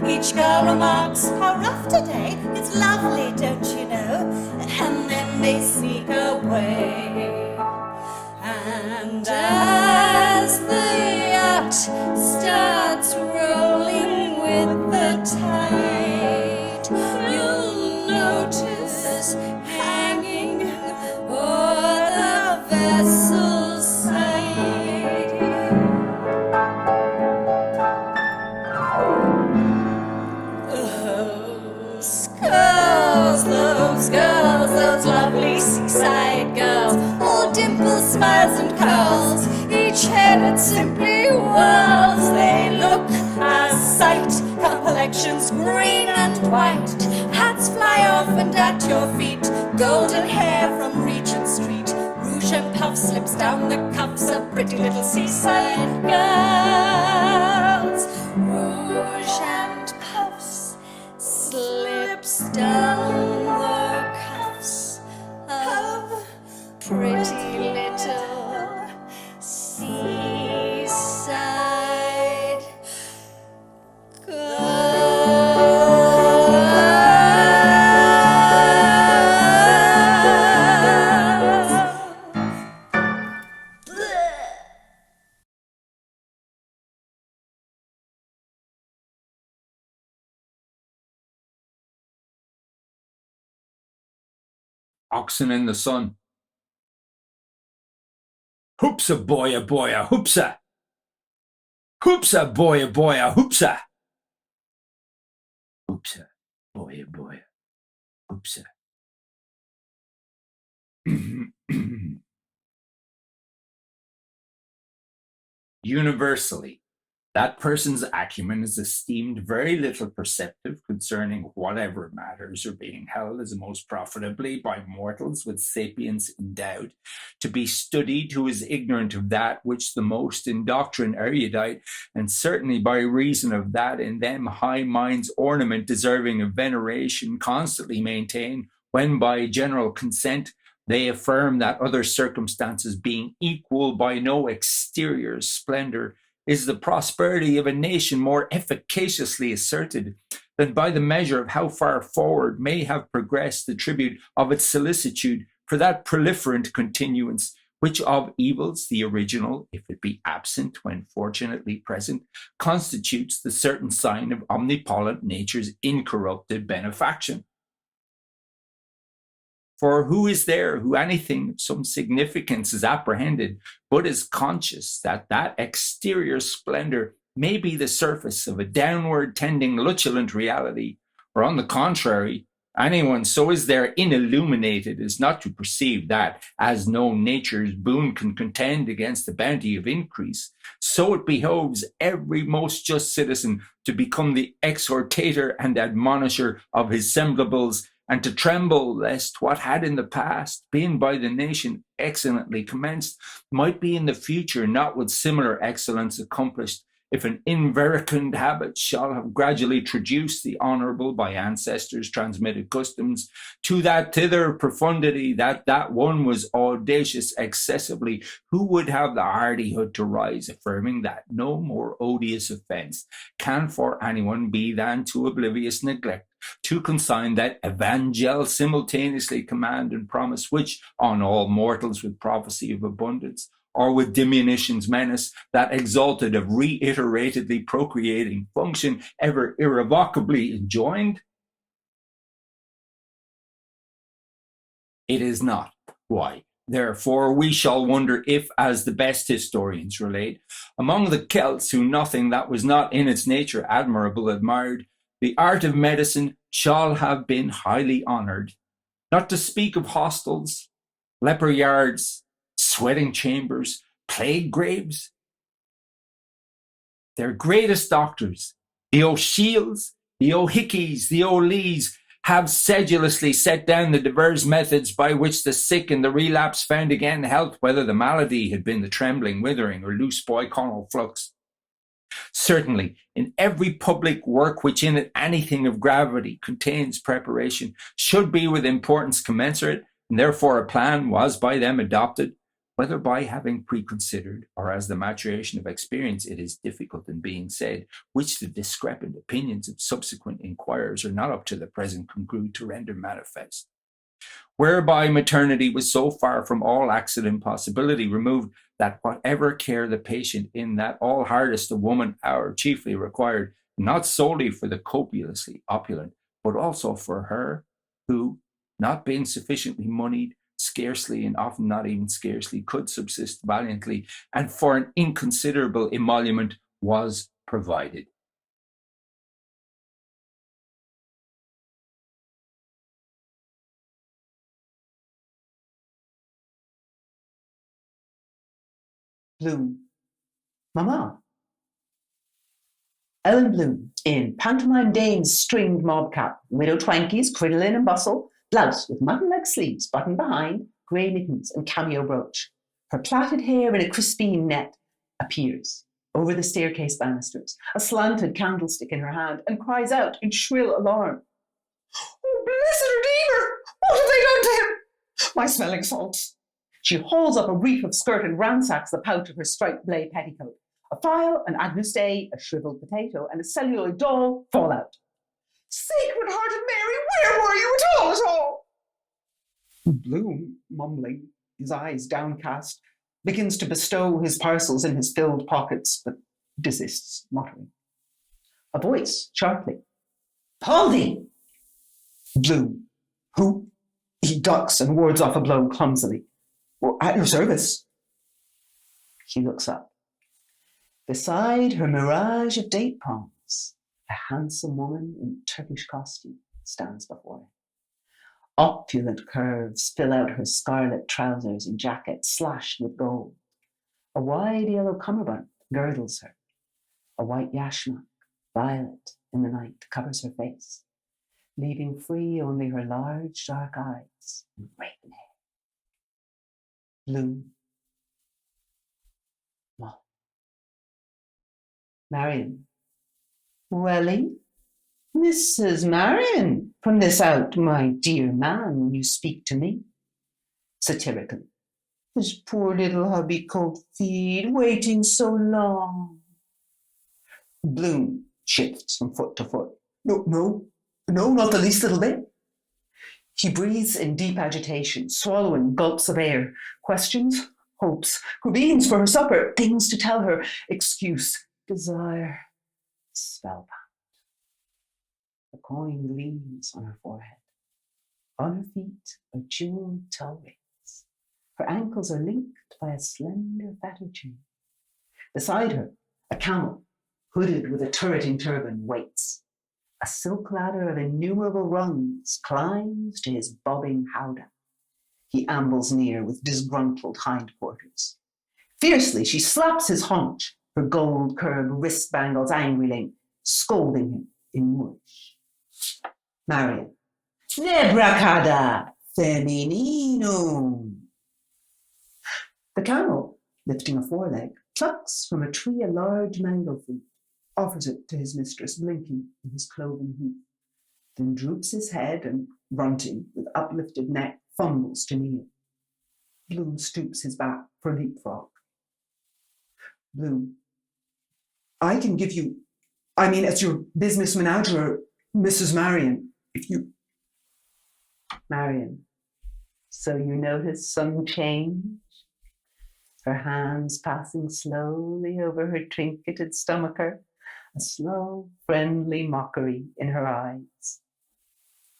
Each girl remarks, how rough today, it's lovely, don't you know? And then they sneak away. And as the yacht starts rolling with the tide, you'll notice hanging o'er the vessel's side those girls, those lovely seaside girls, all dimples, smiles and curls, each head it simply whirls. They look a sight, complexions green and white, hats fly off and at your feet, golden hair from Regent Street, rouge and puff slips down the cuffs of pretty little seaside girls. Rouge and puffs slips down the cuffs of pretty little seaside girls. Oxen in the sun. Hoopsa boya boya hoopsa. Hoopsa boya boya hoopsa. Hoopsa boya boya hoopsa. Universally, that person's acumen is esteemed very little perceptive concerning whatever matters are being held as most profitably by mortals with sapience endowed, to be studied who is ignorant of that which the most in doctrine erudite, and certainly by reason of that in them high minds ornament deserving of veneration constantly maintain, when by general consent they affirm that other circumstances being equal by no exterior splendor, is the prosperity of a nation more efficaciously asserted than by the measure of how far forward may have progressed the tribute of its solicitude for that proliferant continuance, which of evils the original, if it be absent when fortunately present, constitutes the certain sign of omnipotent nature's incorrupted benefaction. For who is there who anything of some significance is apprehended, but is conscious that that exterior splendor may be the surface of a downward tending luculent reality, or on the contrary, anyone so is there inilluminated as not to perceive that, as no nature's boon can contend against the bounty of increase, so it behoves every most just citizen to become the exhortator and admonisher of his semblables, and to tremble lest what had in the past been by the nation excellently commenced might be in the future not with similar excellence accomplished, if an inverecund habit shall have gradually traduced the honourable by ancestors' transmitted customs to that thither profundity that one was audacious excessively, who would have the hardihood to rise, affirming that no more odious offence can for anyone be than to oblivious neglect to consign that evangel simultaneously command and promise, which on all mortals with prophecy of abundance, or with diminution's menace, that exalted of reiteratedly procreating function ever irrevocably enjoined? It is not. Why, therefore, we shall wonder if, as the best historians relate, among the Celts who nothing that was not in its nature admirable admired, the art of medicine shall have been highly honoured, not to speak of hostels, leper yards, sweating chambers, plague graves. Their greatest doctors, the O'Shiels, the O'Hickeys, the O'Lees, have sedulously set down the divers methods by which the sick in the relapse found again health, whether the malady had been the trembling, withering, or loose boyconal flux. Certainly, in every public work which in it anything of gravity contains preparation should be with importance commensurate, and therefore a plan was by them adopted, whether by having preconsidered or as the maturation of experience, it is difficult in being said, which the discrepant opinions of subsequent inquirers are not up to the present congrued to render manifest. Whereby maternity was so far from all accident possibility removed that whatever care the patient in that all hardest a woman hour chiefly required, not solely for the copiously opulent, but also for her who, not being sufficiently moneyed, scarcely and often not even scarcely could subsist valiantly, and for an inconsiderable emolument was provided. Bloom. Mamma. Ellen Bloom, in pantomime dame's stringed mob cap, widow twankies, crinoline and bustle, blouse with mutton-like sleeves buttoned behind, grey mittens and cameo brooch. Her plaited hair in a crispine net appears over the staircase banisters, a slanted candlestick in her hand, and cries out in shrill alarm. Oh, blessed Redeemer! What have they done to him? My smelling salts. She hauls up a reef of skirt and ransacks the pouch of her striped blay petticoat. A file, an Agnus Dei, a shriveled potato, and a celluloid doll fall out. Sacred Heart of Mary, where were you at all? Bloom, mumbling, his eyes downcast, begins to bestow his parcels in his filled pockets, but desists, muttering. A voice, sharply. Paldy! Bloom, who? He ducks and wards off a blow clumsily. Well, at your service. He looks up. Beside her mirage of date palms, a handsome woman in Turkish costume stands before him. Opulent curves fill out her scarlet trousers and jacket slashed with gold. A wide yellow cummerbund girdles her. A white yashmak, violet in the night, covers her face, leaving free only her large dark eyes and raven hair. Bloom. Mullen. Marion. Welly? Mrs. Marion, from this out, my dear man, you speak to me. Satirically. This poor little hubby cold feet, waiting so long. Bloom shifts from foot to foot. No, not the least little bit. He breathes in deep agitation, swallowing gulps of air. Questions, hopes, beans for her supper, things to tell her, excuse, desire, spellbound. The coin gleams on her forehead. On her feet are jeweled toe rings. Her ankles are linked by a slender fetter chain. Beside her, a camel, hooded with a turreting turban, waits. A silk ladder of innumerable rungs climbs to his bobbing howdah. He ambles near with disgruntled hindquarters. Fiercely, she slaps his haunch, her gold-curved wrist bangles angrily, scolding him in Moorish. Marion. Nebracada femininum. The camel, lifting a foreleg, plucks from a tree a large mango fruit, offers it to his mistress, blinking in his cloven hoof, then droops his head and, grunting with uplifted neck, fumbles to kneel. Bloom stoops his back for leapfrog. Bloom. I can give you, as your business manager, Mrs. Marion, if you... Marion. So you notice some change? Her hands passing slowly over her trinketed stomacher, a slow, friendly mockery in her eyes.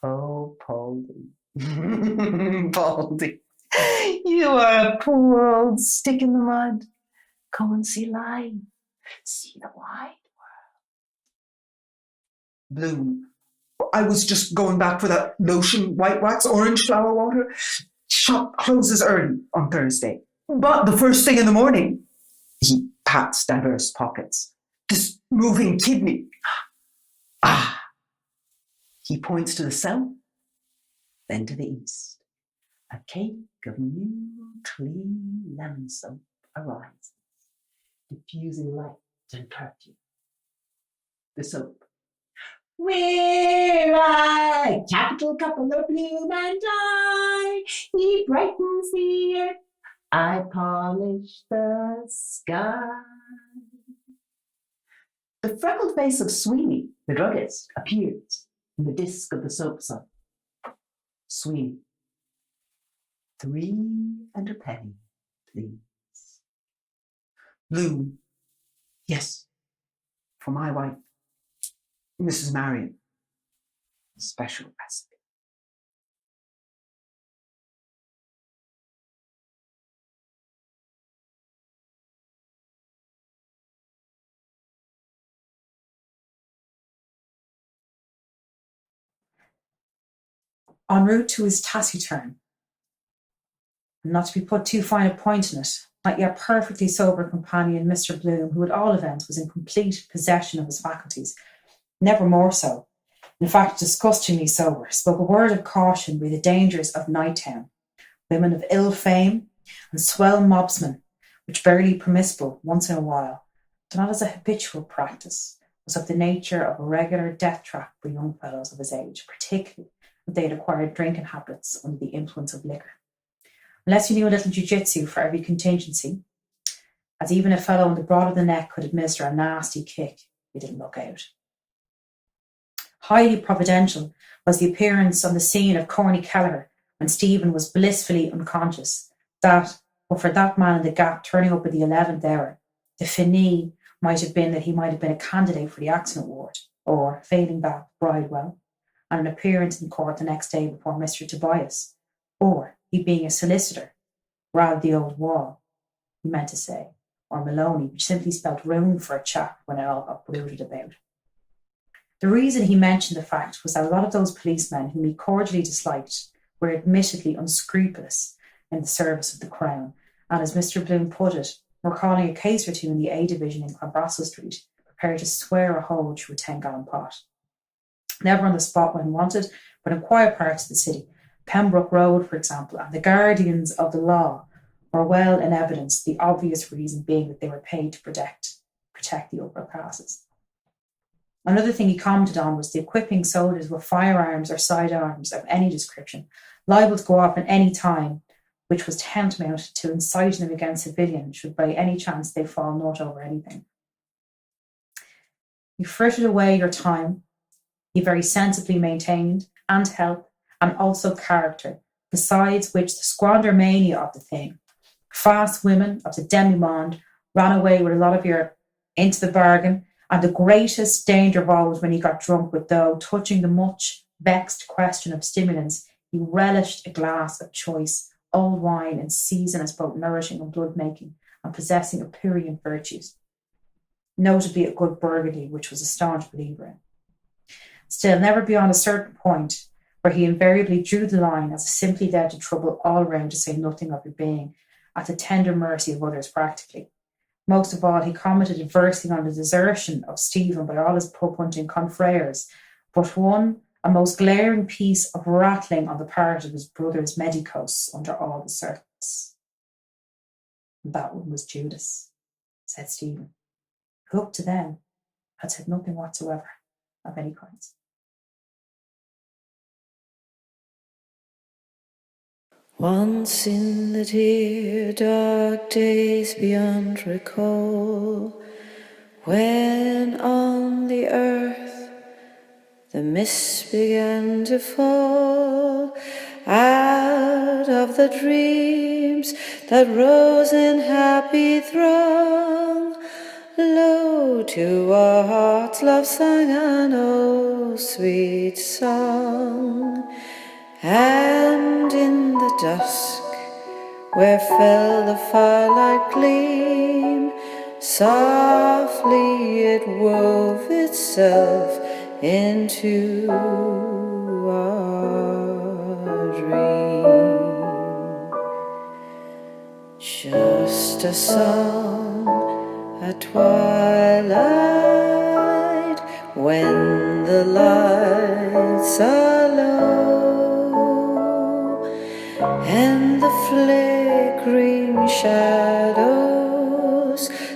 Oh, Poldy. Poldy, you are a poor old stick in the mud. Go and see life. See the wide world. Bloom. I was just going back for that lotion, white wax, orange flower water. Shop closes early on Thursday. But the first thing in the morning, he pats diverse pockets. This moving kidney. Ah! He points to the south, then to the east. A cake of new, clean lemon soap arises, diffusing light and perfume. The soap. We're a capital couple of Bloom and I. He brightens the earth I polish the sky. The freckled face of Sweeney, the druggist, appeared in the disk of the soap sun. Sweeney, 3 and a penny, please. Bloom, yes, for my wife, Mrs. Marion. Special recipe. En route to his taciturn, and not to be put too fine a point in it, not yet perfectly sober companion Mr. Bloom, who at all events was in complete possession of his faculties, never more so, in fact disgustingly sober, spoke a word of caution with the dangers of Nighttown, women of ill fame, and swell mobsmen, which barely permissible once in a while, though not as a habitual practice, was of the nature of a regular death trap for young fellows of his age, particularly if they had acquired drinking habits under the influence of liquor. Unless you knew a little jiu-jitsu for every contingency, as even a fellow on the broad of the neck could administer a nasty kick, you didn't look out. Highly providential was the appearance on the scene of Corny Kelleher when Stephen was blissfully unconscious, that, but for that man in the gap turning up at the 11th hour, the finis might have been that he might have been a candidate for the accident ward, or, failing that, Bridewell, and an appearance in court the next day before Mr. Tobias, or he being a solicitor, rather the old wall, he meant to say, or Maloney, which simply spelt room for a chap when it all got brooded about. The reason he mentioned the fact was that a lot of those policemen whom he cordially disliked were admittedly unscrupulous in the service of the Crown, and as Mr. Bloom put it, were calling a case or two in the A Division in Clonbrassil Street, prepared to swear a hole through a 10-gallon pot. Never on the spot when wanted, but in quiet parts of the city, Pembroke Road, for example, and the guardians of the law were well in evidence, the obvious reason being that they were paid to protect the upper classes. Another thing he commented on was the equipping soldiers with firearms or sidearms of any description, liable to go off at any time, which was tantamount to inciting them against civilians should by any chance they fall not over anything. You frittered away your time, he very sensibly maintained, and health, and also character, besides which the squander mania of the thing, fast women of the demi-monde, ran away with a lot of your into the bargain, and the greatest danger of all was when he got drunk with, though touching the much vexed question of stimulants, he relished a glass of choice old wine in season as both nourishing and blood-making, and possessing aperient virtues, notably a good Burgundy, which was a staunch believer in. Still, never beyond a certain point, where he invariably drew the line as simply there to trouble all round, to say nothing of your being, at the tender mercy of others practically. Most of all, he commented adversely on the desertion of Stephen by all his pub-hunting confreres, but one, a most glaring piece of rattling on the part of his brother's medicos under all the circus. And that one was Judas, said Stephen, who up to then had said nothing whatsoever of any kind. Once in the dear dark days beyond recall, when on the earth the mists began to fall, out of the dreams that rose in happy throng, lo, to our hearts love sang an old sweet song. And in the dusk, where fell the firelight gleam, softly it wove itself into our dream. Just a song at twilight, when the lights are low, and the flickering shadows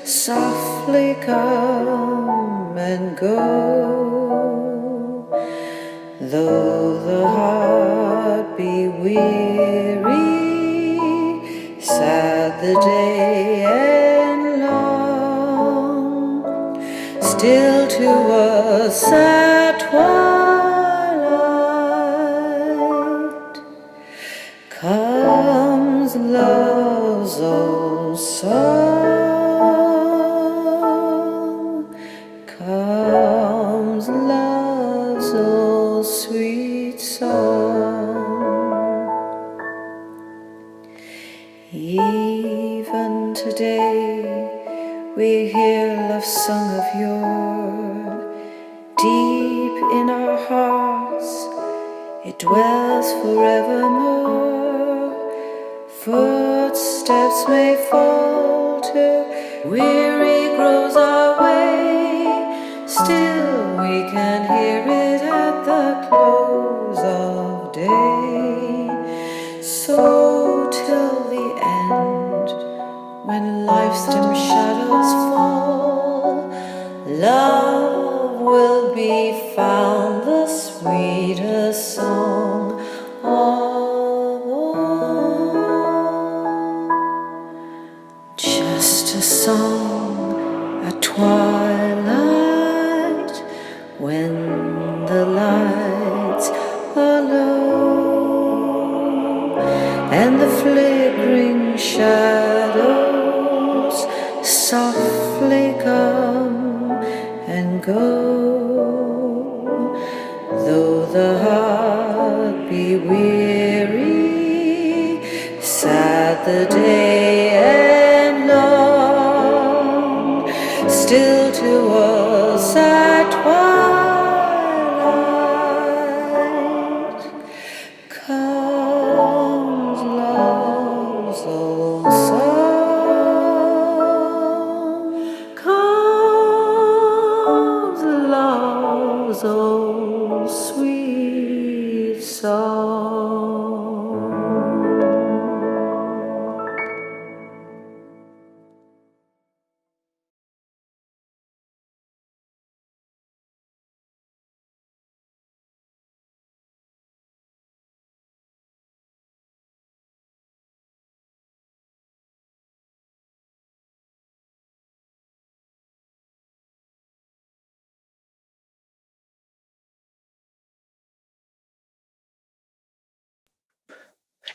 softly come and go. Though the heart be weary, sad the day and long, still to us at twilight comes love's old song, comes love's old sweet song. Even today we hear love sung of yore. Deep in our hearts it dwells forevermore. Footsteps may falter, weary grows our way, still we can hear it at the close of day. So till the end, when life's dim shadows fall, love will be found the sweetest song of all. Just a song at twilight, when the lights are low and the flickering shadows softly come and go. Though the heart be weary, sad the day and long, still to us at twilight comes love's old song, comes love's old sweet song.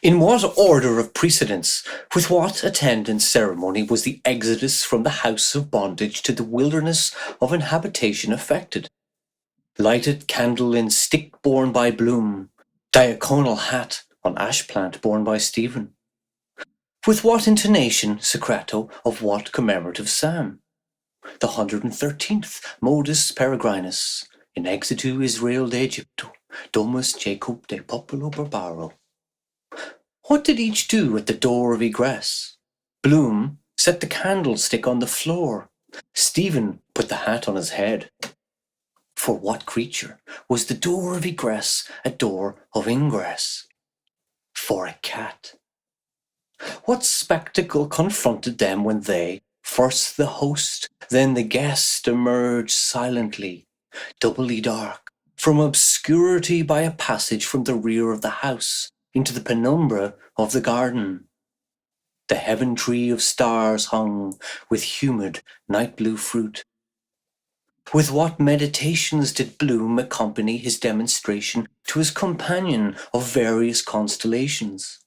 In what order of precedence, with what attendant ceremony was the exodus from the house of bondage to the wilderness of inhabitation effected? Lighted candle in stick borne by Bloom, diaconal hat on ash plant borne by Stephen. With what intonation, Socrato, of what commemorative psalm? The 113th, Modus Peregrinus, in exitu Israel de Egypto, domus Jacob de populo barbaro. What did each do at the door of egress? Bloom set the candlestick on the floor. Stephen put the hat on his head. For what creature was the door of egress a door of ingress? For a cat. What spectacle confronted them when they, first the host, then the guest, emerged silently, doubly dark, from obscurity by a passage from the rear of the house into the penumbra of the garden? The heaven tree of stars hung with humid night blue fruit. With what meditations did Bloom accompany his demonstration to his companion of various constellations?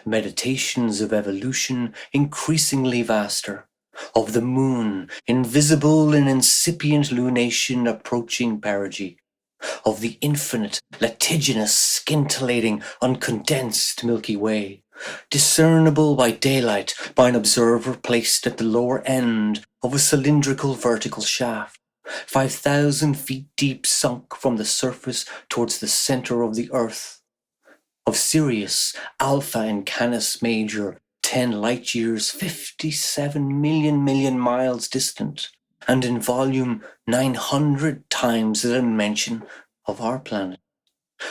Meditations of evolution increasingly vaster, of the moon, invisible in incipient lunation approaching perigee, of the infinite, lentiginous, scintillating, uncondensed Milky Way, discernible by daylight by an observer placed at the lower end of a cylindrical vertical shaft, 5,000 feet deep, sunk from the surface towards the center of the earth, of Sirius, Alpha in Canis Major, 10 light years, 57 million miles distant, and in volume 900 times the dimension of our planet,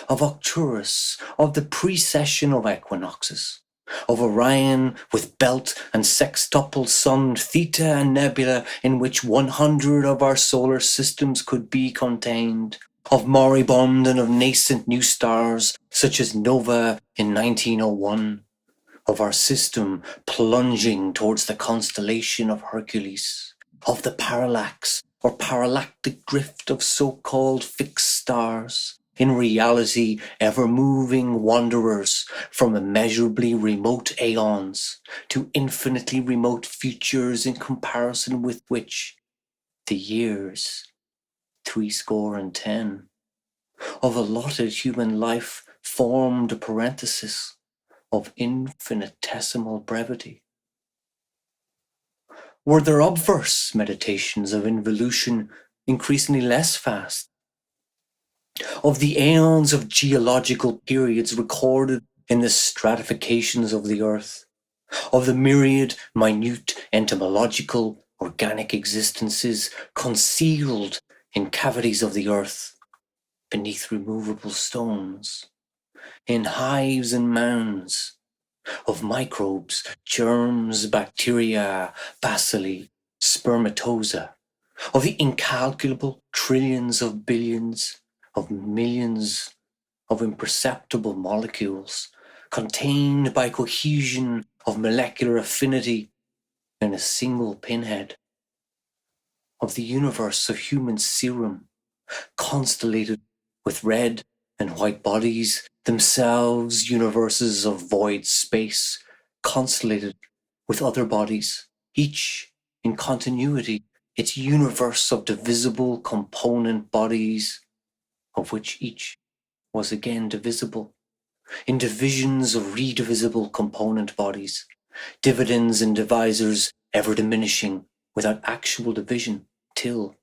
of Arcturus, of the precession of equinoxes, of Orion with belt and sextuple sun, Theta and nebula in which 100 of our solar systems could be contained, of moribund and of nascent new stars such as Nova in 1901, of our system plunging towards the constellation of Hercules, of the parallax or parallactic drift of so-called fixed stars, in reality ever-moving wanderers from immeasurably remote aeons to infinitely remote futures in comparison with which the years, 70, of allotted human life formed a parenthesis of infinitesimal brevity. Were there obverse meditations of involution increasingly less fast? Of the aeons of geological periods recorded in the stratifications of the earth? Of the myriad minute entomological organic existences concealed in cavities of the earth, beneath removable stones, in hives and mounds, of microbes, germs, bacteria, bacilli, spermatoza, of the incalculable trillions of billions, of millions of imperceptible molecules contained by cohesion of molecular affinity in a single pinhead, of the universe of human serum, constellated with red and white bodies, themselves universes of void space, constellated with other bodies, each in continuity, its universe of divisible component bodies, of which each was again divisible, in divisions of redivisible component bodies, dividends and divisors ever diminishing without actual division, till,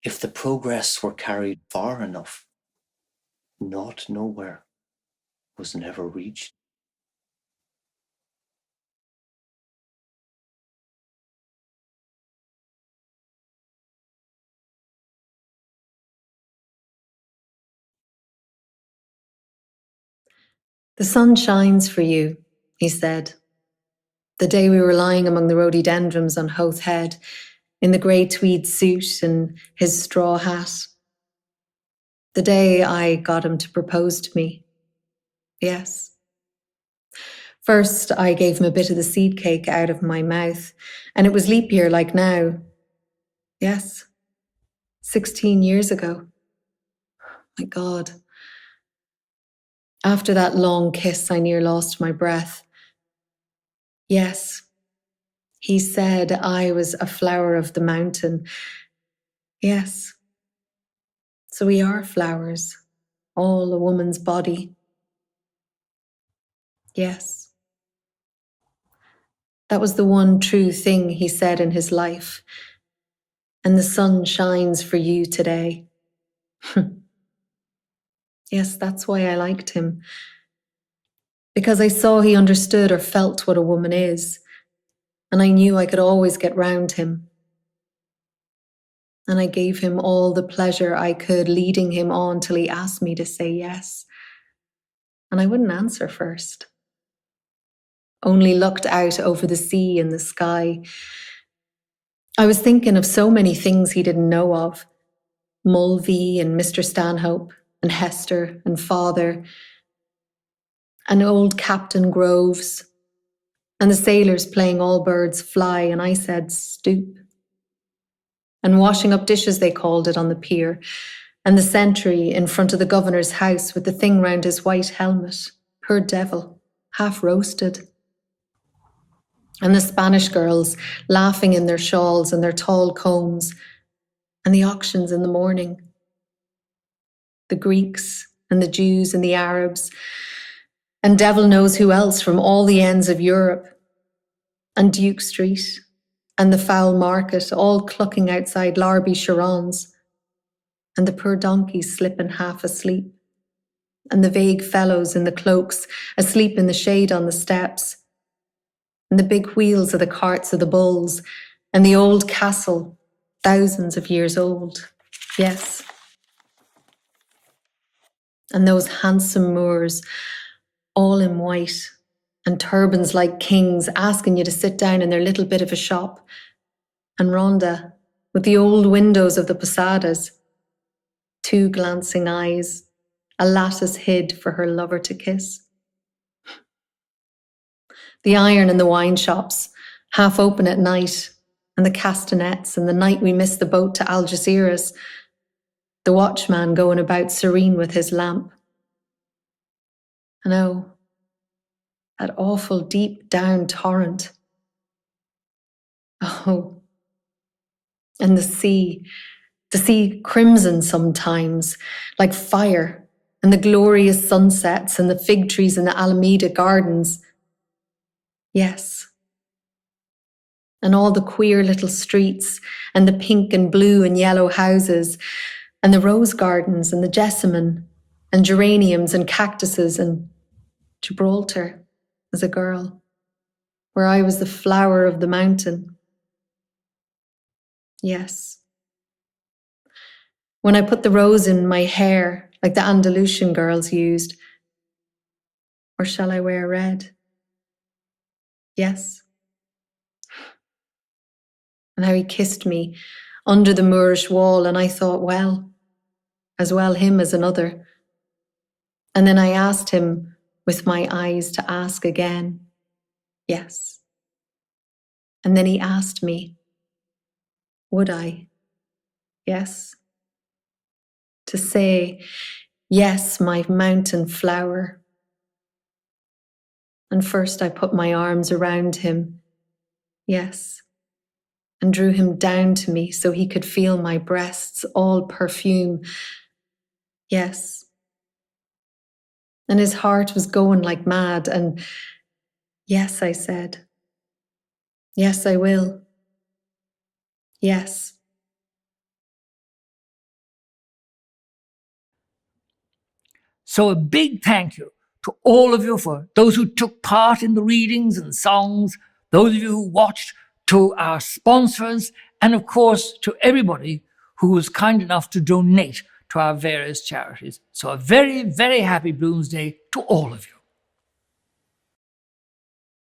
if the progress were carried far enough, naught nowhere was never reached. The sun shines for you, he said. The day we were lying among the rhododendrons on Hoath Head, in the grey tweed suit and his straw hat. The day I got him to propose to me. Yes. First, I gave him a bit of the seed cake out of my mouth, and it was leap year like now. Yes. 16 years ago. My God. After that long kiss, I near lost my breath. Yes. He said I was a flower of the mountain. Yes. So we are flowers, all a woman's body. Yes. That was the one true thing he said in his life. And the sun shines for you today. Yes, that's why I liked him. Because I saw he understood or felt what a woman is. And I knew I could always get round him. And I gave him all the pleasure I could, leading him on till he asked me to say yes. And I wouldn't answer first. Only looked out over the sea and the sky. I was thinking of so many things he didn't know of. Mulvey and Mr. Stanhope and Hester and father and old Captain Groves and the sailors playing All Birds Fly, and I said stoop. And washing up dishes, they called it, on the pier, and the sentry in front of the governor's house with the thing round his white helmet, poor devil, half roasted. And the Spanish girls laughing in their shawls and their tall combs, and the auctions in the morning. The Greeks and the Jews and the Arabs, and devil knows who else from all the ends of Europe, and Duke Street, and the foul market, all clucking outside Larby Sharon's, and the poor donkeys slipping half asleep, and the vague fellows in the cloaks asleep in the shade on the steps, and the big wheels of the carts of the bulls, and the old castle, thousands of years old, yes. And those handsome Moors, all in white, and turbans like kings, asking you to sit down in their little bit of a shop, and Rhonda, with the old windows of the posadas, 2 glancing eyes, a lattice hid for her lover to kiss. The iron in the wine shops, half open at night, and the castanets, and the night we missed the boat to Algeciras, the watchman going about serene with his lamp. And oh, that awful deep down torrent. Oh, and the sea crimson sometimes, like fire, and the glorious sunsets and the fig trees in the Alameda gardens. Yes. And all the queer little streets, and the pink and blue and yellow houses, and the rose gardens and the jessamine, and geraniums and cactuses, and Gibraltar as a girl, where I was the flower of the mountain. Yes. When I put the rose in my hair, like the Andalusian girls used. Or shall I wear red? Yes. And how he kissed me under the Moorish wall, and I thought, well, as well him as another. And then I asked him with my eyes to ask again. Yes. And then he asked me, would I? Yes. To say, yes, my mountain flower. And first I put my arms around him, yes, and drew him down to me so he could feel my breasts all perfume, yes. And his heart was going like mad, and yes, I said, yes, I will, yes. So a big thank you to all of you, for those who took part in the readings and songs, those of you who watched, to our sponsors, and of course to everybody who was kind enough to donate to our various charities. So a very, very happy Bloomsday to all of you.